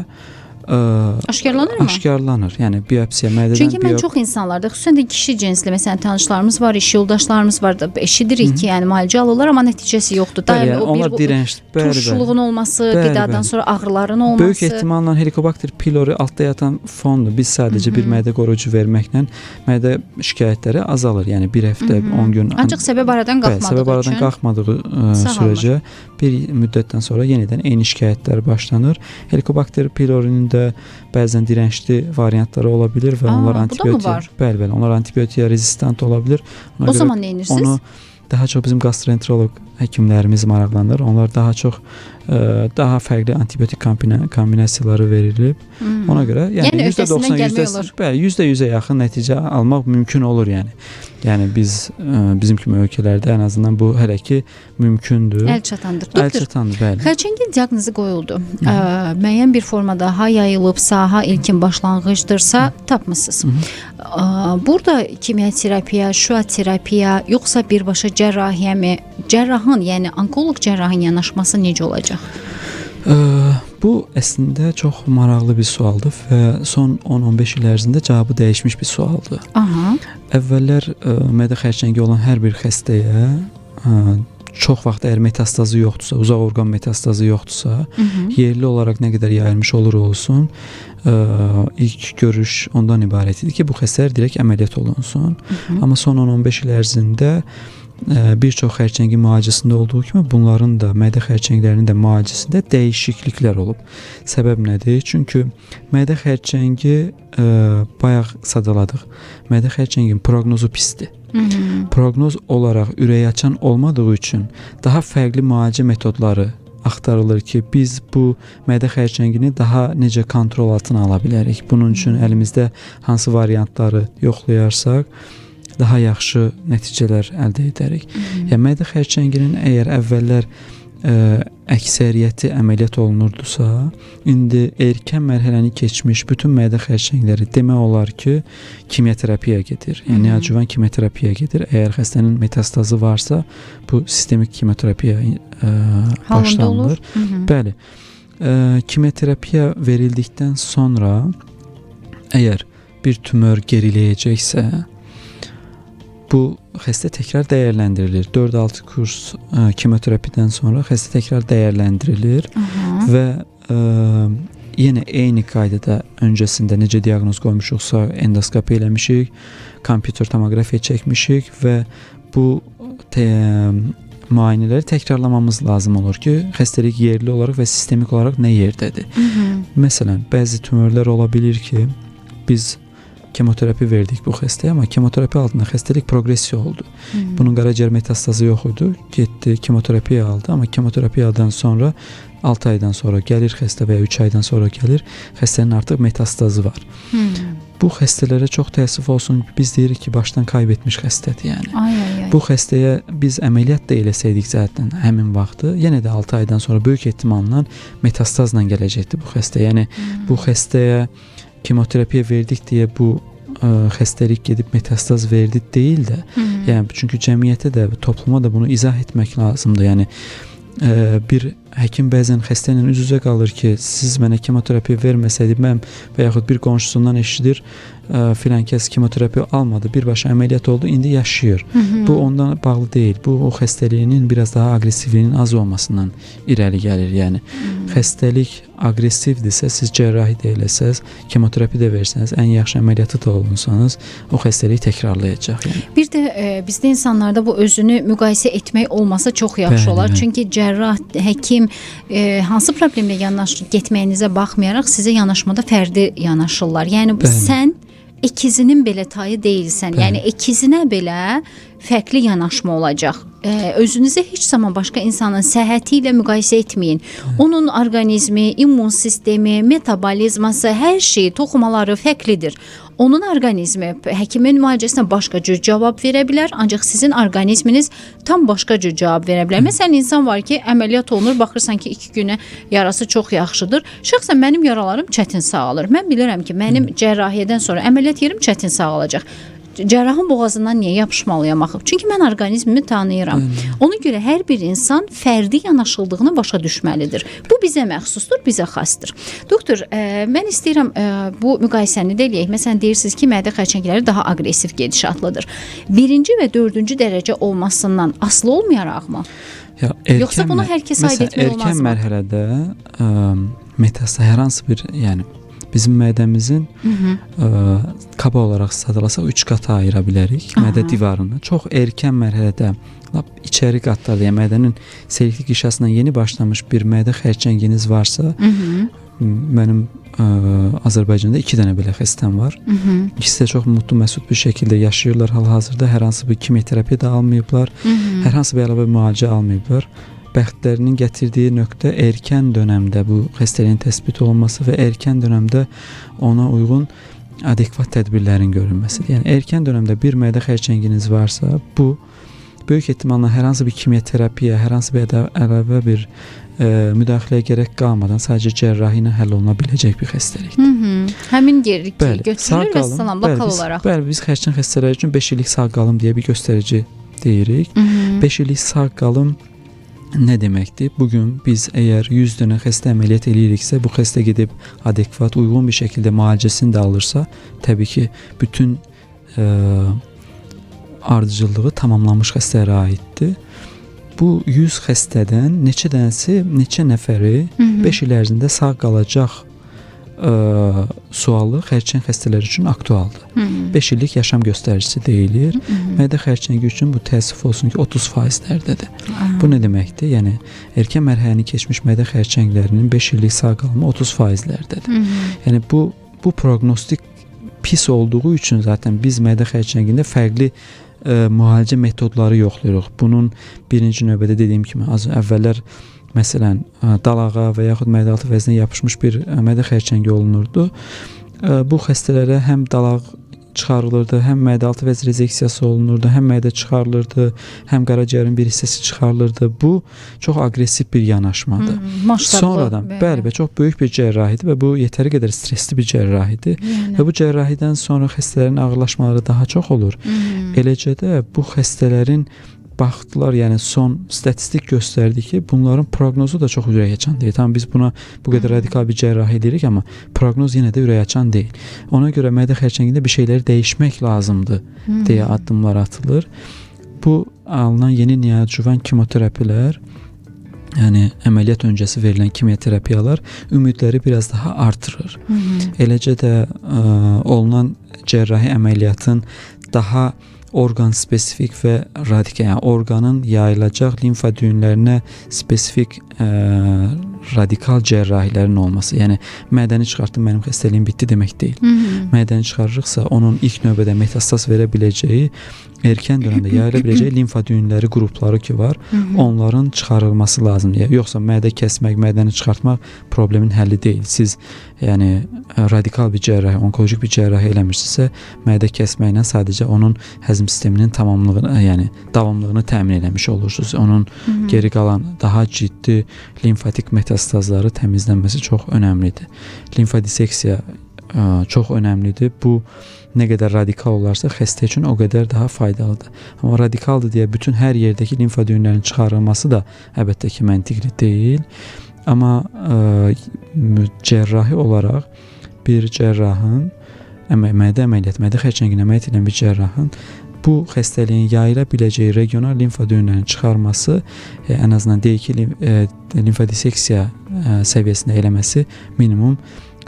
Speaker 2: aşkarlanır mı?
Speaker 3: Aşkarlanır. Yəni biopsiya, mədədən
Speaker 2: çünki mən çox insanlarda, xüsusən də kişi cinsli, məsələn, tanışlarımız var, iş yoldaşlarımız var da, eşidirik ki, yəni müalicə alırlar, amma nəticəsi yoxdur.
Speaker 3: Bəli, onlar dirənçli.
Speaker 2: Turşuluğun olması, qidadan sonra ağrıların olması.
Speaker 3: Böyük ehtimalla Helicobacter pylori altda yatan fondur. Biz sadəcə bir mədə qoruyucu verməklə mədə şikayətləri azalır. Yəni bir həftə, 10 gün.
Speaker 2: Ancaq səbəb aradan qalxmadığı üçün.
Speaker 3: Səbəb aradan qalxmadığı sürəcə bir müddətdən sonra yenidən eyni şikayətlər başlanır. Helicobacter pylorinin özündə bəzən dirəncli variantları ola bilər və onlar
Speaker 2: Bu da mı
Speaker 3: antibiotiyə,
Speaker 2: var?
Speaker 3: bəli, onlar antibiotiyə rezistent ola bilər. Ona
Speaker 2: O
Speaker 3: görə
Speaker 2: zaman nə edirsiniz?
Speaker 3: onu daha çox bizim gastroenteroloq həkimlərimiz maraqlanır. Onlar daha çox daha fərqli antibiotik kombinasiyaları verilir. Ona görə
Speaker 2: Yəni öhdəsindən gəlmək olur.
Speaker 3: bəli, %100-ə yaxın nəticə almaq mümkün olur yəni. Yəni bizim kimi ölkələrdə ən azından bu hələ ki mümkündür.
Speaker 2: Əl çatandır. Doktor,
Speaker 3: Əl çatandır, bəli.
Speaker 2: xərçəngin diaqnozu qoyuldu. Müəyyən bir formada ha yayılıbsa, ha ilkin başlanğıcdırsa tapmısınız. Burada kimyoterapiya, şua terapiya, yoxsa birbaşa cərrahiyyəmi? Cərrahın, yəni onkoloq cərrahın yanaşması necə olacaq?
Speaker 3: Bu əslində çox maraqlı bir sualdır və son 10-15 il ərzində cavabı dəyişmiş bir sualdır.
Speaker 2: Aha.
Speaker 3: Əvvəllər mədə xərçəngi olan hər bir xəstəyə çox vaxt əgər metastazı yoxdursa, uzaq orqan metastazı yoxdursa, yerli olaraq nə qədər yayılmış olur olsun, ilk görüş ondan ibarət idi ki, bu xəstələr direkt əməliyyat olunsun. Amma son 10-15 il ərzində bir çox xərçəngin müalicəsində olduğu kimi bunların da, mədə xərçənglərinin də müalicəsində dəyişikliklər olub. Səbəb nədir? Çünki mədə xərçəngi bayaq sadaladıq. Mədə xərçəngin proqnozu pisdir. Proqnoz olaraq ürəyi açan olmadığı üçün daha fərqli müalicə metodları axtarılır ki, biz bu mədə xərçəngini daha necə kontrol altına ala bilərik. Bunun üçün əlimizdə hansı variantları yoxlayarsaq daha yaxşı nəticələr əldə edərik. Yəni mədə xərçənginin əgər əvvəllər əksəriyyəti əməliyyat olunurdusa, indi erkən mərhələni keçmiş bütün mədə xərçəngləri demək olar ki, kimyoterapiyaya gedir. Yəni neoadjuvan kimyoterapiyaya gedir. Əgər xəstənin metastazı varsa, bu sistemik kimyoterapiya başlanılır. Bəli. Kimyoterapiya verildikdən sonra əgər bir tümör geriləyəcəksə, bu xəstə təkrar dəyərləndirilir. 4-6 kurs kimyoterapiyadan sonra xəstə təkrar dəyərləndirilir və yenə eyni qaydada öncəsində necə diaqnoz qoymuşuqsa endoskopiya eləmişik, kompüter tomoqrafiya çəkmişik və bu müayinələri təkrarlamamız lazım olur ki, xəstəlik yerli olaraq və sistemik olaraq nə yerdədir. Məsələn, bəzi tümörlər ola bilir ki, biz kemoterapi verdik bu xəstəyə, amma kemoterapi altında xəstəlik progressiya oldu. Bunun qaraciyər metastazı yox idi. Getdi, kemoterapiya aldı, amma kemoterapiyadan sonra 6 aydan sonra gəlir xəstə və ya 3 aydan sonra gəlir, xəstənin artıq metastazı var. Bu xəstələrə çox təəssüf olsun, biz deyirik ki, başdan kaybetmiş xəstədir yəni. Bu xəstəyə biz əməliyyat da eləsəydik zaten həmin vaxtı, yenə də 6 aydan sonra böyük ehtimalla metastazla gələcəkdi bu xəstə. Yəni bu xəstəyə kemoterapiya verdik deyə bu xəstəlik gedib metastaz verdi deyil də. Yəni çünki cəmiyyətə də, topluma da bunu izah etmək lazımdır. Yəni bir həkim bəzən xəstə ilə üz-üzə qalır ki, siz mənə kemoterapiya verməsəydi, mən və yaxud bir qonşusundan eşidir, filan kəs kemoterapiya almadı, birbaşa əməliyyat oldu, indi yaşayır. Bu ondan bağlı deyil. Bu o xəstəliyinin biraz daha aqressivliyinin az olmasından irəli gəlir. Yəni xəstəlik aqressivdirsə, siz cərrahi də eləsəz, kemoterapi də versəniz, ən yaxşı əməliyyatı da olunsanız, o xəstəlik təkrarlayacaq. Yəni.
Speaker 2: Bir də bizdə insanlarda bu özünü müqayisə etmək olmasa çox yaxşı olar. Çünki cərrah, həkim hansı problemlə getməyinizə baxmayaraq sizə yanaşmada fərdi yanaşırlar. Yəni sən ikizinin belə tayı deyilsən. Yəni ikizinə belə fərqli yanaşma olacaq. Özünüzü heç zaman başqa insanın səhhəti ilə müqayisə etməyin. Onun orqanizmi, immun sistemi, metabolizması, hər şey, toxumaları fərqlidir. Onun orqanizmi həkimin müalicəsinə başqa cür cavab verə bilər, ancaq sizin orqanizminiz tam başqa cür cavab verə bilər. Məsələn, insan var ki, əməliyyat olunur, baxırsan ki, 2 günə yarası çox yaxşıdır. Şəxsən mənim yaralarım çətin sağalır. Mən bilirəm ki, mənim cərrahiyyədən sonra əməliyyat yerim çətin sağalacaq. Cərrahın boğazından niyə yapışmalıyam axı? Çünki mən orqanizmimi tanıyıram. Ona görə hər bir insan fərdi yanaşıldığını başa düşməlidir. Bu bizə məxsusdur, bizə xasdır. Doktor, mən istəyirəm bu müqayisəni də eləyək. Məsələn, deyirsiniz ki, mədə xərçəngləri daha aqressiv gedişatlıdır. 1-ci və 4-cü dərəcə olmasından asılı olmayaraqmı? Yoxsa bunu hər kəs aid etmək olmaz mı?
Speaker 3: Erkən mərhələdə metastaz hər hansı bir, yəni bizim mədəmizin kaba olaraq sadalasaq 3 qata ayıra bilərik mədə divarını. Çox erkən mərhələdə içəri qatlarda, yəni mədənin selikli qişasından yeni başlamış bir mədə xərçənginiz varsa, mənim Azərbaycanda 2 dənə belə xəstəm var. İkisi də çox mutlu, məsud bir şəkildə yaşayırlar hal-hazırda. Hər hansı bir kimioterapiya da almayıblar. Hər hansı bir əlavə müalicə almayıblar. Bəxtlərinin gətirdiyi nöqtə erkən dövrdə bu xəstəliyin təsbit olunması və erkən dövrdə ona uyğun adekvat tədbirlərin görülməsidir. Yəni erkən dövrdə bir mədə xərçənginiz varsa, bu böyük ehtimalla hər hansı bir kimioterapiya, hər hansı bir əlavə bir müdaxiləyə gərək qalmadan sadəcə cərrahi ilə həll oluna biləcək bir xəstəlikdir.
Speaker 2: Həmin yeri götürülür və salam lokal olaraq.
Speaker 3: Bəli, biz xərçəng xəstələri üçün 5 illik sağ qalım deyə bir göstərici deyirik. 5 illik sağ qalım nə deməkdir? Bugün biz əgər 100 dənə xəstə əməliyyat eləyiriksə, bu xəstə gedib adekvat, uyğun bir şəkildə müalicəsini də alırsa, təbii ki, bütün ardıcıllığı tamamlanmış xəstələrə aiddir. Bu 100 xəstədən neçə nəfəri 5 il ərzində sağ qalacaq sualı xərçəng xəstələri üçün aktualdır. 5 illik yaşam göstəricisi deyilir. Mədə xərçəngi üçün bu təəssüf olsun ki 30%-dədir. Bu nə deməkdir? Yəni erkən mərhələni keçmiş mədə xərçənglərinin 5 illik sağ qalımı 30%-dədir. Yəni bu proqnostik pis olduğu üçün zaten biz mədə xərçəngində fərqli müalicə metodları yoxlayırıq. Bunun birinci növbədə dediyim kimi az əvvəllər məsələn dalağa və yaxud mədə-altı vəzinə yapışmış bir mədə xərçəngi olunurdu. Bu xəstələrə həm dalaq çıxarılırdı, həm mədə-altı vəz rezeksiyası olunurdu, həm mədə çıxarılırdı, həm qaraciyərin bir hissəsi çıxarılırdı. Bu çox aqressiv bir yanaşmadır. Sonradan bəli, çox böyük bir cərrahidir və bu yetəri qədər stresli bir cərrahidir. Və bu cərrahidən sonra xəstələrin ağırlaşmaları daha çox olur. Eləcə də bu xəstələrin baxdılar, yəni son statistik göstərdi ki, bunların proqnozu da çox ürəkaçan deyil. Tam biz buna bu qədər radikal bir cərrahi deyirik, amma proqnoz yenə də ürəkaçan deyil. Ona görə mədə xərçəngində bir şeyləri dəyişmək lazımdır deyə addımlar atılır. Bu alınan yeni neoadjuvan kemoterapilər, yəni əməliyyat öncəsi verilən kimioterapiyalar ümidləri biraz daha artırır. Eləcə də olunan cərrahi əməliyyatın daha orqan spesifik və radikal, yəni orqanın yayılacaq limfa düyünlərinə spesifik radikal cərrahilərin olması. Yəni mədəni çıxartdım, mənim xəstəliyim bitdi demək deyil. Mədəni çıxarırıqsa onun ilk növbədə metastaz verə biləcəyi, erkən dövrdə yayıla biləcəyi limfa düyünləri qrupları ki var, onların çıxarılması lazımdır. Yoxsa mədə kəsmək, mədəni çıxartmaq problemin həlli deyil. Siz yəni radikal bir cərrahi, onkolojik bir cərrahi eləmirsinizsə, mədə kəsməklə sadəcə onun həzm sisteminin tamamlığını, yəni davamlılığını təmin eləmiş olursunuz. Onun geri qalan daha ciddi limfatik metastazları təmizlənməsi çox önəmlidir. Limfodiseksiya çox önəmlidir. Bu nə qədər radikal olarsa xəstə üçün o qədər daha faydalıdır. Amma radikaldır deyə bütün hər yerdəki limfa düyünlərinin çıxarılması da əlbəttə ki məntiqli deyil. Amma cərrahi olaraq bir cərrahın mədə əməliyyatı, mədə xərçəngini əməliyyat edən bir cərrahın bu xəstəliyin yayıla biləcəyi regional limfa düyünlərinin çıxarması ən azından deyək ki, limfodiseksiya səviyyəsində eləməsi minimum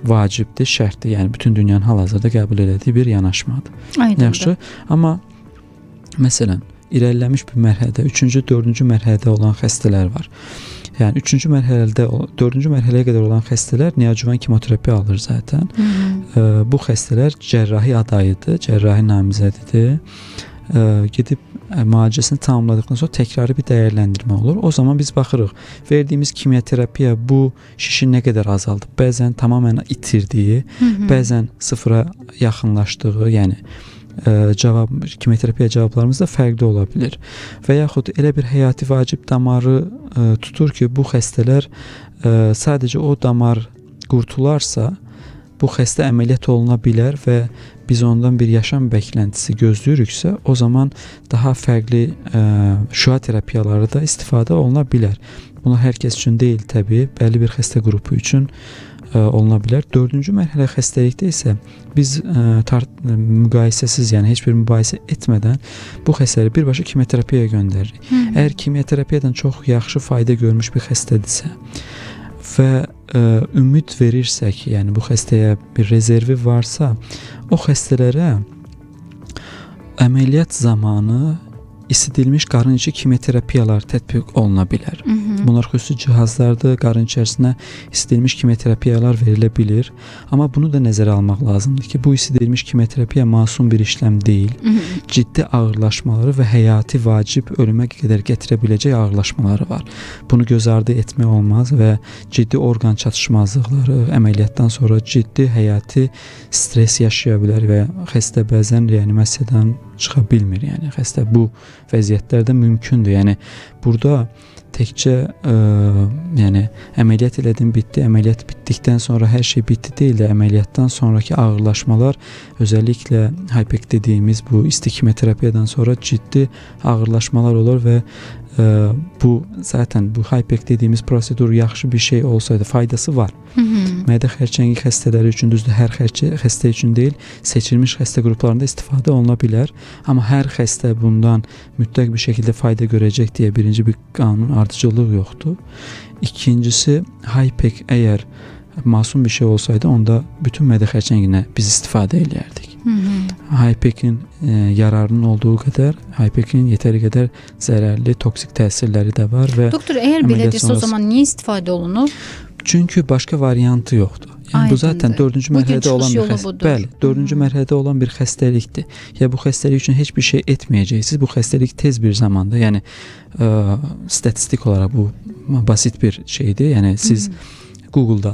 Speaker 3: vacibdir, şərtdir. Yəni bütün dünyanın hal-hazırda qəbul etdiyi bir yanaşmadır. Yaxşı, amma məsələn, irəliləmiş bir mərhələdə, 3-cü, 4-cü mərhələdə olan xəstələr var. Yəni 3-cü mərhələdə, 4-cü mərhələyə qədər olan xəstələr neoadjuvan kemoterapiya alır zaten. Bu xəstələr cərrahi adayıdır, cərrahi namizədidir. Gedib müalicəsini tamamladıqdan sonra təkrarı bir dəyərləndirmə olur. O zaman biz baxırıq, verdiyimiz kimioterapiya bu şişi nə qədər azaldıb, bəzən tamamilə itirdiyi, bəzən sıfıra yaxınlaşdığı, yəni kimioterapiya cavablarımız da fərqli ola bilər. Və yaxud elə bir həyati vacib damarı tutur ki, bu xəstələr sadəcə o damar qurtularsa, bu xəstə əməliyyat oluna bilər və biz ondan bir yaşam bəklentisi gözləyiriksə, o zaman daha fərqli şüa terapiyaları da istifadə oluna bilər. Bunlar hər kəs üçün deyil təbii, bəlli bir xəstə qrupu üçün oluna bilər. 4-cü mərhələ xəstəlikdə isə biz müqayisəsiz, yəni heç bir mübahisə etmədən bu xəstələri birbaşa kimioterapiyaya göndəririk. Əgər kimioterapiyadan çox yaxşı fayda görmüş bir xəstədirsə və ümid verirsək, yəni bu xəstəyə bir rezervi varsa, o xəstələrə əməliyyat zamanı isidilmiş qarın içi kimioterapiyalar tətbiq oluna bilər. Bunlar xüsusi cihazlardır. Qarın içərisinə isidilmiş kimyoterapiyalar verilə bilir. Amma bunu da nəzərə almaq lazımdır ki, bu isidilmiş kimyoterapiya masum bir işləm deyil. Ciddi ağırlaşmaları və həyati vacib ölümə qədər gətirə biləcək ağırlaşmaları var. Bunu göz ardı etmək olmaz və ciddi orqan çatışmazlıqları, əməliyyatdan sonra ciddi həyati stres yaşaya bilər və xəstə bəzən reanimasiyadan çıxa bilmir. Yəni xəstə bu vəziyyətlərdə mümkündür. Yəni burada təkcə yəni əməliyyat elədim, bitdi. Əməliyyat bitdikdən sonra hər şey bitdi deyil də, əməliyyatdan sonraki ağırlaşmalar, özəlliklə hypek dediyimiz bu isti kimyoterapiyadan sonra ciddi ağırlaşmalar olur və bu zaten bu hypek dediyimiz prosedur yaxşı bir şey olsaydı faydası var. Mədə xərçəngi xəstələri üçün, düzdür, hər xəstə üçün deyil, seçilmiş xəstə qruplarında istifadə oluna bilər. Amma hər xəstə bundan mütləq bir şəkildə fayda görəcək deyə birinci bir qanun ardıcıllıq yoxdur. İkincisi, hypek əgər masum bir şey olsaydı, onda bütün mədə xərçənginə biz istifadə edərdik. Hypekin yararının olduğu qədər, hypekin yetəri qədər zərərli, toksik təsirləri də var və
Speaker 2: doktor, əgər belədirsə, o zaman niyə istifadə olunur?
Speaker 3: Çünki başqa variantı yoxdur. Yəni bu zaten 4-cü mərhələdə olan bir xəstəlik. Bəli, 4-cü mərhələdə olan bir xəstəlikdir. Ya bu xəstəlik üçün heç bir şey etməyəcəksiniz. Bu xəstəlik tez bir zamanda, yəni statistik olaraq bu basit bir şeydir. Yəni siz Google-da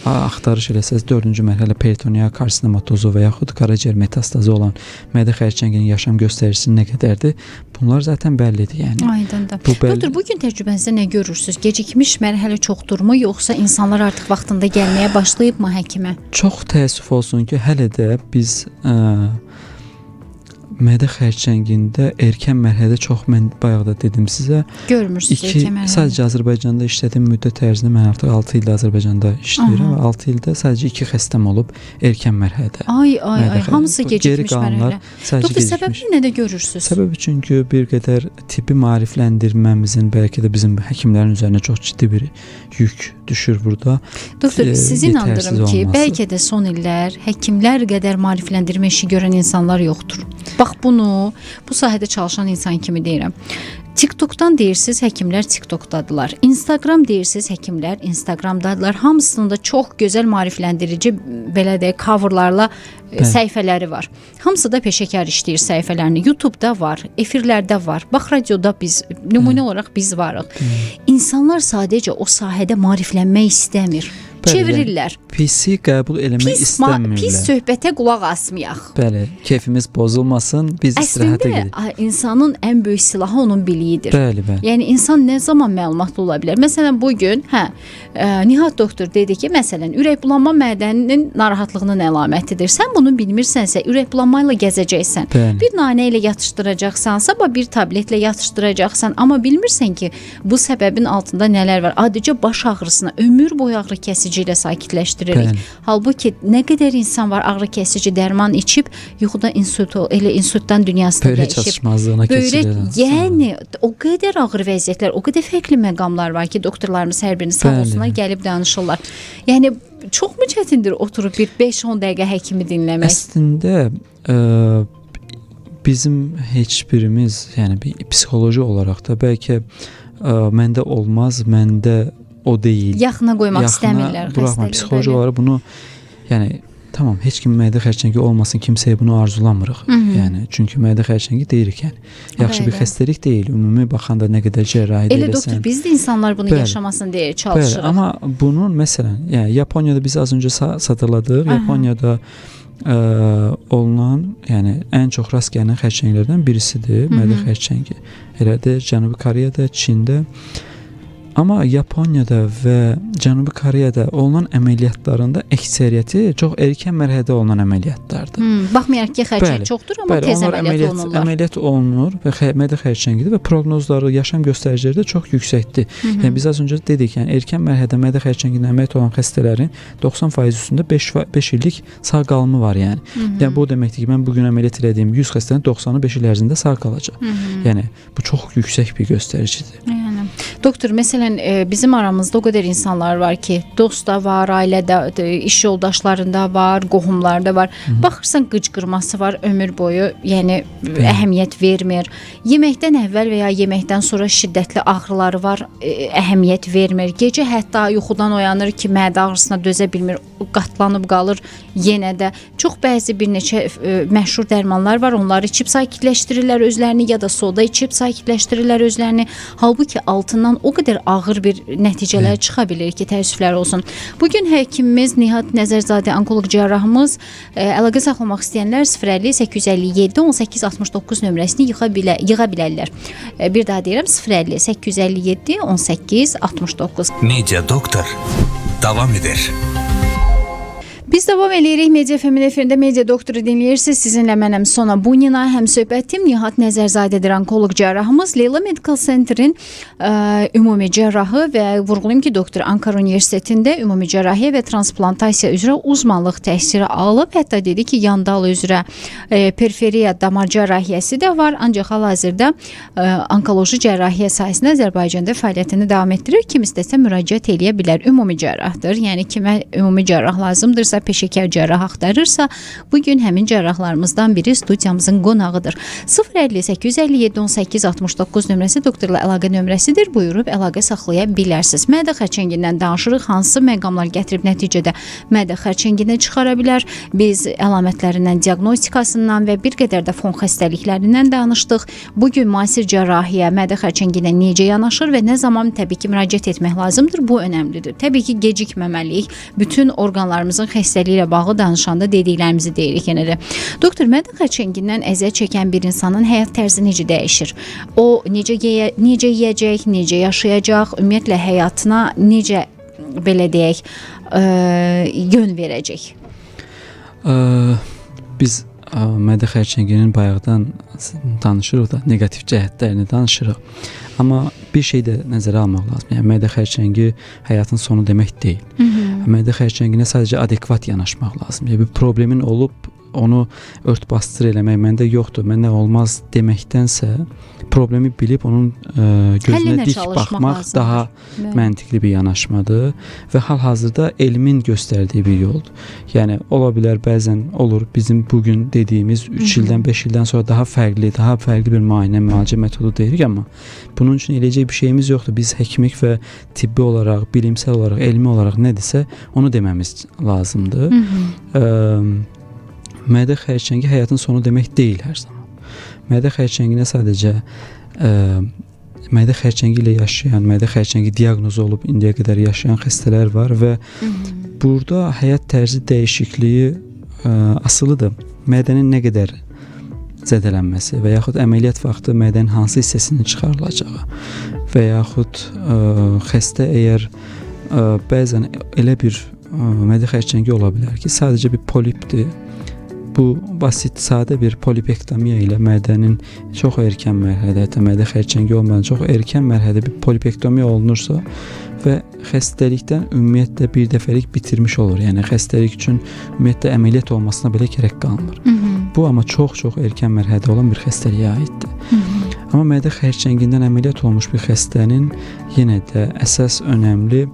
Speaker 3: axtarış eləsəz 4-cü mərhələ peritoneal karsinomatozu və yaxud qaraciyər metastazı olan mədə xərçənginin yaşam göstəricisi nə qədərdir? Bunlar zaten bəllidir, yəni.
Speaker 2: Aydındır. Doktor, bugün təcrübənizdə nə görürsüz? Gecikmiş mərhələ çoxdurmu, yoxsa insanlar artıq vaxtında gəlməyə başlayıbmı həkimə?
Speaker 3: Çox təəssüf olsun ki, hələ də biz mədə xərçəngində erkən mərhələdə çox, mən bayaq da dedim sizə,
Speaker 2: görmürsünüz erkən mərhələdə.
Speaker 3: Sadəcə Azərbaycanda işlədiyim müddət ərzində mən artıq 6 ildə Azərbaycanda işləyirəm və 6 ildə sadəcə 2 xəstəm olub erkən mərhələdə.
Speaker 2: Ay, hamısı gecikmiş mərhələ. Doktor, səbəbi nədə görürsünüz?
Speaker 3: Səbəbi çünki bir qədər tibbi maarifləndirməmizin bəlkə də bizim həkimlərin üzərinə çox ciddi bir yük düşür burada.
Speaker 2: Doktor, sizi inandırım ki, bəlkə də son illər həkimlər qədər maarifləndirmə işi görən insanlar yoxdur. Bax bunu, bu sahədə çalışan insan kimi deyirəm. TikTok'dan deyirsiniz, həkimlər TikTok'dadılar. Instagram deyirsiniz, həkimlər Instagramdadılar. Hamısında çox gözəl maarifləndirici, belə də coverlarla səhifələri var. Hamısı da peşəkar işləyir səhifələrini. YouTube'da var, efirlərdə var. Bax, radioda biz, nümunə olaraq biz varıq. İnsanlar sadəcə o sahədə maariflənmək istəmir. Çevirirlər.
Speaker 3: Pisi qəbul eləmək istəmirlər.
Speaker 2: Pis söhbətə qulaq asmayaq.
Speaker 3: Bəli, keyfimiz pozulmasın, biz istirahətə gedək.
Speaker 2: Əslində insanın ən böyük silahı onun biliyidir.
Speaker 3: Bəli.
Speaker 2: Yəni insan nə zaman məlumatlı ola bilər? Məsələn, bugün Nihat doktor dedi ki, məsələn, ürəkbulanma mədənin narahatlığının əlamətidir. Sən bunu bilmirsənsə, ürəkbulanma ilə gəzəcəksən.
Speaker 3: Bəli.
Speaker 2: Bir nanə ilə yatışdıracaqsan, sabah bir tabletlə yatışdıracaqsan, amma bilmirsən ki, bu səbəbin altında nələr var. Adicə baş ağrısına, ömür boyu ağrı kəsici ilə sakitləşdiririk. Halbuki nə qədər insan var ağrı kəsici dərman içib yuxuda insultdan dünyasına
Speaker 3: Böyrək
Speaker 2: dəyişib.
Speaker 3: çatışmazlığına keçirir.
Speaker 2: Yəni o qədər ağır vəziyyətlər, o qədər fərqli məqamlar var ki, doktorlarımız hər birini sağ olsunlar gəlib danışırlar. Yəni çoxmu çətindir oturub bir 5-10 dəqiqə həkimi dinləmək?
Speaker 3: Əslində bizim heç birimiz, yəni bir psixoloji olaraq da bəlkə məndə olmaz, məndə o deyil.
Speaker 2: Yaxına qoymaq istəmirlər xəstəliyi.
Speaker 3: Psixoloji olaraq bunu, yəni tamam, heç kim mədə xərçəngi olmasın, kimsəyə bunu arzulamırıq. Yəni çünki mədə xərçəngi deyirik, yəni yaxşı bir xəstəlik deyil. Ümumi baxanda nə qədər cərrahi eləsən.
Speaker 2: Elə doktor, biz də insanlar bunu yaşamasın deyə çalışırıq.
Speaker 3: Bəli, amma bunun məsələn, yəni Yaponiyada biz az öncə satırladıq. Yaponiyada olunan, yəni ən çox rast gələn xərçənglərdən birisidir mədə xərçəngi. Elə də Cənubi Koreyada, Çində. Amma Yaponiyada və Cənubi Koreyada olunan əməliyyatlarında əksəriyyəti çox erkən mərhələdə olunan əməliyyatlardır.
Speaker 2: Baxmayaraq ki, xərçəng çoxdur, amma tez əməliyyat olunurlar.
Speaker 3: Əməliyyat olunur və mədə xərçəngidir və proqnozları, yaşam göstəriciləri də çox yüksəkdir. Yəni biz az öncə dedik, yəni erkən mərhələdə mədə xərçəngindən əməliyyat olan xəstələrin 90% üstündə 5 illik sağ qalımı var, yəni. Yəni bu deməkdir ki, mən bu gün əməliyyat elədiyim 100 xəstənin 90-ı 5 il ərzində sağ qalacaq. Yəni bu çox yüksək bir göstəricidir.
Speaker 2: Yəni Doktor, məsələn, bizim aramızda o qədər insanlar var ki, dost da var, ailədə, iş yoldaşlarında var, qohumlarda var. Baxırsan qıcqırması var ömür boyu, yəni əhəmiyyət vermir. Yeməkdən əvvəl və ya yeməkdən sonra şiddətli ağrıları var, əhəmiyyət vermir. Gecə hətta yuxudan oyanır ki, mədə ağrısına dözə bilmir, qatlanıb qalır yenə də. Çox bəzi bir neçə məşhur dərmanlar var, onları içib sakitləşdirirlər özlərini ya da soda içib sakitləşdirirlər özlərini. Halbuki altından o qədər ağır bir nəticələr çıxa bilir ki, təəssüflər olsun. Bugün həkimimiz Nihat Nəzərzadə, onkoloq cərrahımız, əlaqə saxlamaq istəyənlər 050 857 18 69 nömrəsini yığa bilərlər. Bir daha deyirəm, 050 857 18 69.
Speaker 1: Media Doktor davam edir.
Speaker 2: Biz davam edirik. Media FM-in efirində Media Doktoru dinləyirsiniz. Sizinlə mənəm Sona Bunina, həm söhbətim Nihat Nəzərzadədir, onkoloq cərrahımız. Leyla Medical Center'in ümumi cərrahı və vurğulayım ki, doktor Ankara Universitetində ümumi cərrahiyyə və transplantasiya üzrə uzmanlıq təhsili alıb. Hətta dedi ki, yandal üzrə periferiya damar cərrahiyyəsi də var. Ancaq hal-hazırda onkoloji cərrahiyyə sahəsində Azərbaycanda fəaliyyətini davam etdirir. Kim istəsə müraciət eləyə bilər. Ümumi cərrahdır. Yəni kimə ümumi cərrah lazımdırsa, peşəkar cərrah axtarırsa, bugün həmin cərrahlarımızdan biri studiyamızın qonağıdır. 050 857 18 69 nömrəsi doktorla əlaqə nömrəsidir. Buyurub əlaqə saxlaya bilərsiniz. Mədə xərçəngindən danışırıq. Hansı məqamlar gətirib nəticədə mədə xərçənginə çıxara bilər? Biz əlamətlərindən, diaqnostikasından və bir qədər də fon xəstəliklərindən danışdıq. Bugün müasir cərrahiyyə mədə xərçənginə necə yanaşır və nə zaman təbii ki müraciət etmək lazımdır? Bu önəmlidir. Təbii ki gecikməməliyik. Bütün orqanlarımızın xəstəliyi ilə bağlı danışanda dediklərimizi deyirik yenə də. Doktor, mədə xərçəngindən əziyyət çəkən bir insanın həyat tərzi necə dəyişir? O necə yeyəcək, necə yaşayacaq, ümumiyyətlə həyatına necə, belə deyək, yön verəcək?
Speaker 3: Biz mədə xərçənginin bayaqdan danışırıq da, negativ cəhətlərini danışırıq. Amma bir şey də nəzərə almaq lazım. Yəni mədə xərçəngi həyatın sonu demək deyil. Mədə xərçənginə sadəcə adekvat yanaşmaq lazım. Yəni bir problemin olub onu ört-basdır eləmək məndə yoxdur, məndə olmaz deməkdənsə problemi bilib onun gözünə dik baxmaq daha məntiqli bir yanaşmadır və hal-hazırda elmin göstərdiyi bir yoldur. Yəni ola bilər bəzən olur bizim bugün dediyimiz 3 ildən 5 ildən sonra daha fərqli bir müalicə metodu deyirik, amma bunun üçün eləyəcək bir şeyimiz yoxdur. Biz həkimlik və tibbi olaraq, bilimsel olaraq, elmi olaraq nədirsə onu deməmiz lazımdır. Mədə xərçəngi həyatın sonu demək deyil hər zaman. Mədə xərçənginə sadəcə mədə xərçəngi ilə yaşayan, mədə xərçəngi diaqnozu olub indiyə qədər yaşayan xəstələr var və burada həyat tərzi dəyişikliyi asılıdır. Mədənin nə qədər zədələnməsi və yaxud əməliyyat vaxtı mədənin hansı hissəsinin çıxarılacağı və yaxud xəstə əgər bəzən elə bir mədə xərçəngi ola bilər ki, sadəcə bir polipdir. Bu basit, sadə bir polipektomiya ilə mədənin çox erkən mərhələdə, hətta mədə xərçəngi olmadan çox erkən mərhələdə bir polipektomiya olunursa və xəstəlikdən ümumiyyətlə bir dəfəlik bitirmiş olur. Yəni xəstəlik üçün ümumiyyətlə əməliyyat olmasına belə gərək qalmır. Bu amma çox-çox erkən mərhələdə olan bir xəstəliyə aiddir. Amma mədə xərçəngindən əməliyyat olmuş bir xəstənin yenə də əsas önəmli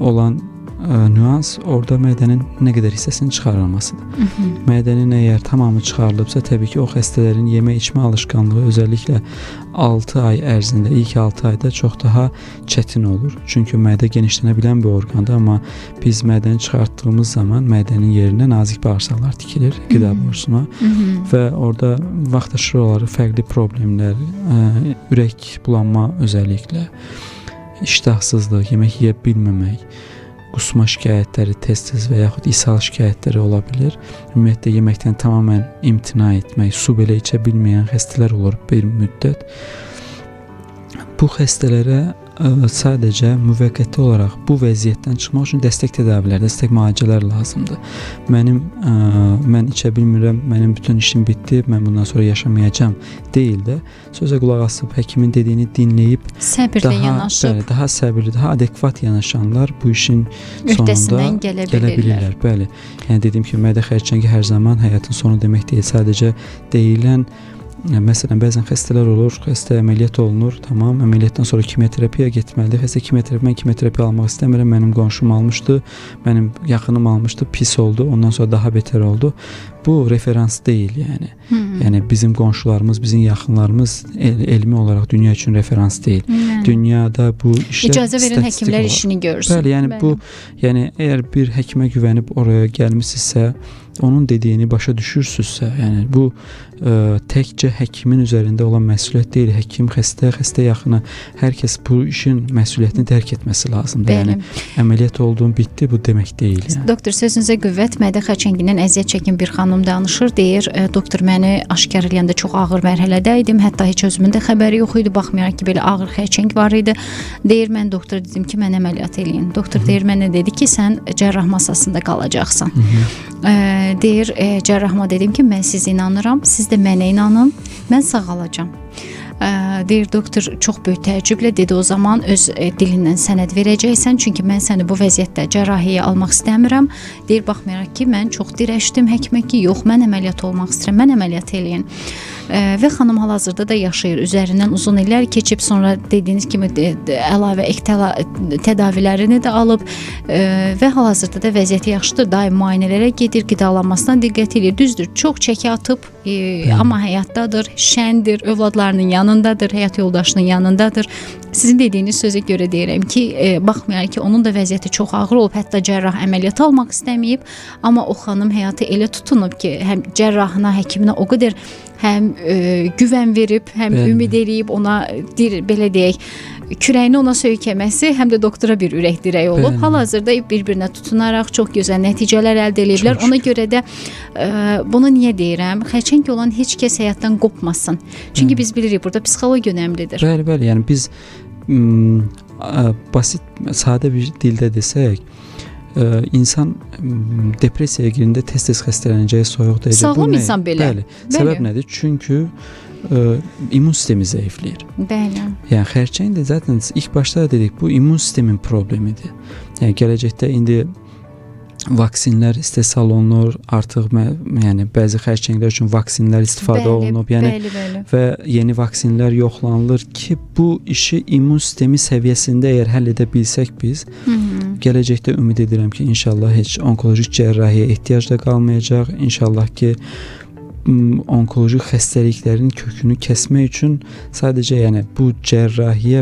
Speaker 3: olan nüans orada mədənin nə qədər hissəsinin çıxarılmasıdır. Mədənin əgər tamamı çıxarılıbsa, təbii ki, o xəstələrin yemə içmə alışqanlığı özəlliklə 6 ay ərzində, ilk 6 ayda çox daha çətin olur. Çünki mədə genişlənə bilən bir orqandır, amma biz mədəni çıxartdığımız zaman mədənin yerinə nazik bağırsaqlar tikilir, qida borusuna və orada vaxtaşırı olaraq fərqli problemlər, ürək bulanma özəlliklə, iştahsızlıq, yemək yeyə bilməmək, qusma şikayətləri tez-tez və yaxud ishal şikayətləri ola bilir. Ümumiyyətlə yeməkdən tamamən imtina etmək, su belə içə bilməyən xəstələr olur bir müddət. Bu xəstələrə sadəcə müvəqqəti olaraq bu vəziyyətdən çıxmaq üçün dəstək tədavilər, dəstək müalicələr lazımdır. Mən içə bilmirəm, mənim bütün işim bitdi, mən bundan sonra yaşamayacağam deyil də, sözə qulaq asıb, həkimin dediyini dinləyib, daha səbirli, daha adekvat yanaşanlar bu işin sonunda gələ bilirlər. Bəli. Yəni dediyim kimi, mədə xərçəngi hər zaman həyatın sonu demək deyil, sadəcə deyilən məsələn bəzən xəstələr olur, xəstə əməliyyat olunur, tamam, əməliyyatdan sonra kimyoterapiyaya getməlidir. Xəstə mən kimyoterapiya almaq istəmirəm, mənim qonşum almışdı, mənim yaxınım almışdı, pis oldu, ondan sonra daha betər oldu. Bu referans deyil yəni. Yəni bizim qonşularımız, bizim yaxınlarımız elmi olaraq dünya üçün referans deyil. Dünyada bu işlər
Speaker 2: icazə verən həkimlər işini görsün.
Speaker 3: Bəli, yəni bu, yəni əgər bir həkimə güvənib oraya gəlmisinizsə, onun dediyini başa düşürsünüzsə, yəni bu təkcə həkimin üzərində olan məsuliyyət deyil. Həkim, xəstə yaxını, hər kəs bu işin məsuliyyətini dərk etməsi lazımdır.
Speaker 2: Bəli.
Speaker 3: Yəni əməliyyat oldum, bitdi, bu demək deyil. Yəni.
Speaker 2: Doktor, sözünüzə qüvvət. Mədə xərçəngindən əziyyət çəkin bir xanım danışır, deyir, doktor məni aşkar eləyəndə çox ağır mərhələdə idim, hətta heç özümün də xəbəri yox idi, baxmayaraq ki, belə ağır xərçəng var idi. Deyir, mən doktor dedim ki, mən əməliyyat eləyin. Doktor deyir, mənə dedi ki, sən cərrah masasında qalacaqsan. Deyir, cərrahıma dedim ki, mən sizə inanıram, siz də mənə inanın, mən sağalacağam. Deyir, doktor çox böyük təəccüblə dedi, o zaman öz dilindən sənəd verəcəksən, çünki mən səni bu vəziyyətdə cərrahiyyəyə almaq istəmirəm. Deyir, baxmayaraq ki, mən çox dirəşdim həkimə ki, yox, mən əməliyyat olmaq istəyirəm, mən əməliyyat eləyin. Və xanım hal-hazırda da yaşayır. Üzərindən uzun illər keçib, sonra dediyiniz kimi əlavə tədavilərini də alıb və hal-hazırda da vəziyyəti yaxşıdır. Daim müayinələrə gedir, qidalanmasına diqqət edir. Düzdür, çox çəki atıb, amma həyatdadır, şəndir, övladlarının yanındadır, həyat yoldaşının yanındadır. Sizin dediyiniz sözə görə deyirəm ki, baxmayaraq ki, onun da vəziyyəti çox ağır olub, hətta cərrah əməliyyat almaq istəməyib, amma o xanım həyatı elə tutunub ki, həm cərrahına, həkiminə o qədər həm güvən verib, həm ümid eləyib ona, belə deyək, kürəyini ona söykəməsi həm də doktora bir ürək dirəyi olub. Hal-hazırda bir-birinə tutunaraq çox gözəl nəticələr əldə ediblər. Ona görə də bunu niyə deyirəm? Xərçəng olan heç kəs həyatdan qopmasın. Çünki biz bilirik, burada psixologiya önəmlidir.
Speaker 3: Bəli, yəni biz basit, sadə bir dildə desək, insan depressiyaya girəndə tez-tez xəstələnəcəyi soyuq dəyəcək.
Speaker 2: Sağlam insan belə.
Speaker 3: Bəli. Səbəb nədir? Çünki immun sistemi zəifləyir.
Speaker 2: Bəli.
Speaker 3: Yəni xərçəng də zaten ilk başda dedik, bu immun sistemin problemidir. Yəni gələcəkdə indi vaksinlər istehsal olunur, artıq yəni bəzi xərçənglər üçün vaksinlər istifadə olunub, yəni və yeni vaksinlər yoxlanılır ki, bu işi immun sistemi səviyyəsində əgər həll edə bilsək biz, gələcəkdə ümid edirəm ki, inşallah heç onkolojik cərrahiyə ehtiyac da qalmayacaq. İnşallah ki, onkoloji xəstəliklərin kökünü kəsmək üçün sadəcə yəni bu cərrahiyyə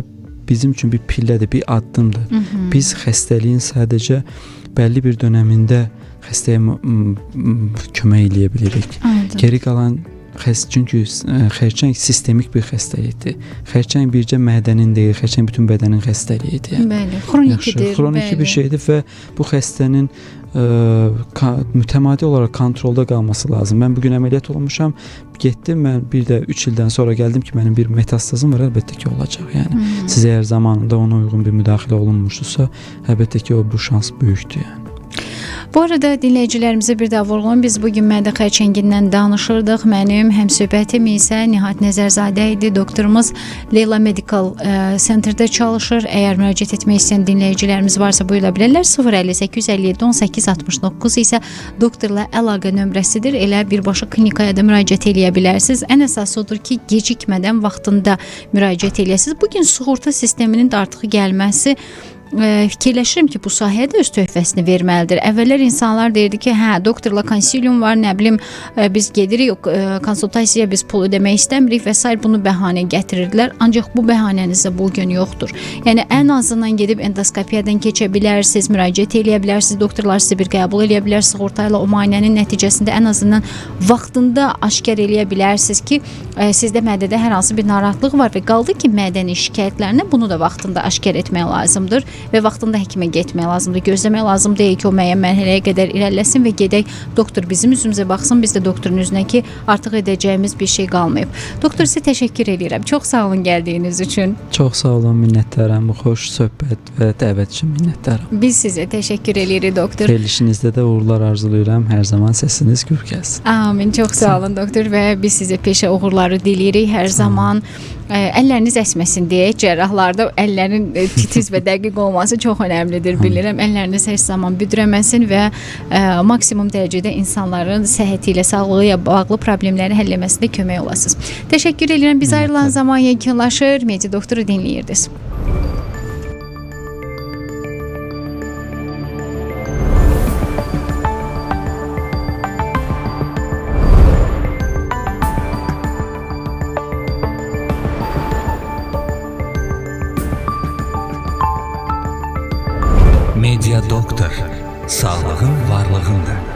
Speaker 3: bizim üçün bir pillədir, bir addımdır. Biz xəstəliyin sadəcə bəlli bir dönəmində xəstəyə kömək eləyə bilirik. Geri qalan çünki xərçəng sistemik bir xəstəlikdir. Xərçəng bircə mədənin deyil, xərçəng bütün bədənin xəstəliyidir.
Speaker 2: Bəli, xroniki
Speaker 3: bir şeydir və bu xəstənin mütəmadi olaraq kontrolda qalması lazım. Mən bugün əməliyyat olmuşam, getdim, mən bir də 3 ildən sonra gəldim ki, mənim bir metastazım var, əlbəttə ki, olacaq. Yəni siz əgər zamanında ona uyğun bir müdaxilə olunmuşdursa, əlbəttə ki, bu şans böyükdür yəni.
Speaker 2: Bu arada dinləyicilərimizə bir daha vurğulayım. Biz bugün mədə xərçəngindən danışırdıq. Mənim həmsöhbətim isə Nihat Nəzərzadə idi. Doktorumuz Leyla Medical Center'da çalışır. Əgər müraciət etmək istəyən dinləyicilərimiz varsa buyura bilərlər. 058-57-18-69 isə doktorla əlaqə nömrəsidir. Elə birbaşa klinikaya da müraciət eləyə bilərsiniz. Ən əsası odur ki, gecikmədən vaxtında müraciət eləyəsiniz. Bugün sığorta sisteminin də artıq gəlməsi fikirləşirəm ki, bu sahəyə də öz töhfəsini verməlidir. Əvvəllər insanlar deyirdi ki, hə, doktorla konsilium var, nə bilim, biz gedirik, konsultasiyaya biz pul ödəmək istəmirik və s. bunu bəhanə gətirirdilər. Ancaq bu bəhanənizdə bugün yoxdur. Yəni, ən azından gedib endoskopiyadan keçə bilərsiniz, müraciət eləyə bilərsiniz, doktorlar sizə bir qəbul eləyə bilər, sığortayla o müayinənin nəticəsində ən azından vaxtında aşkar eləyə bilərsiniz ki, sizdə mədədə hər hansı bir narahatlıq var və qaldı ki, mədəni şikayətlərini bunu da vaxtında aşkar etmək lazımdır. Və vaxtında həkimə getmək lazımdır. Gözləmək lazım deyil ki, o müəyyən mərhələyə qədər irəliləsin və gedək doktor bizim üzümüzə baxsın, biz də doktorun üzünə ki, artıq edəcəyimiz bir şey qalmayıb. Doktor, sizə təşəkkür edirəm. Çox sağ olun gəldiyiniz üçün.
Speaker 3: Çox sağ olun, minnətdaram. Bu xoş söhbət və dəvət üçün minnətdaram.
Speaker 2: Biz sizə təşəkkür edirik, doktor.
Speaker 3: Verilişinizdə də uğurlar arzulayıram. Hər zaman səsiniz gür gəlsin.
Speaker 2: Amin. Çox sağ olun, doktor və biz sizə peşə uğurları diləyirik hər zaman. əlləriniz əsməsin deyə cərrahlarda əllərin titiz və dəqiq olması çox önəmlidir, bilirəm. Əlləriniz heç zaman büdrəməsin və maksimum dərəcədə insanların səhhəti ilə, sağlığı ilə bağlı problemləri həll etməsində kömək olasınız. Təşəkkür edirəm. Biz ayrılan zaman yekunlaşır. Media doktoru dinləyirdiniz.
Speaker 1: Media Doktor, sağlığın varlığındır.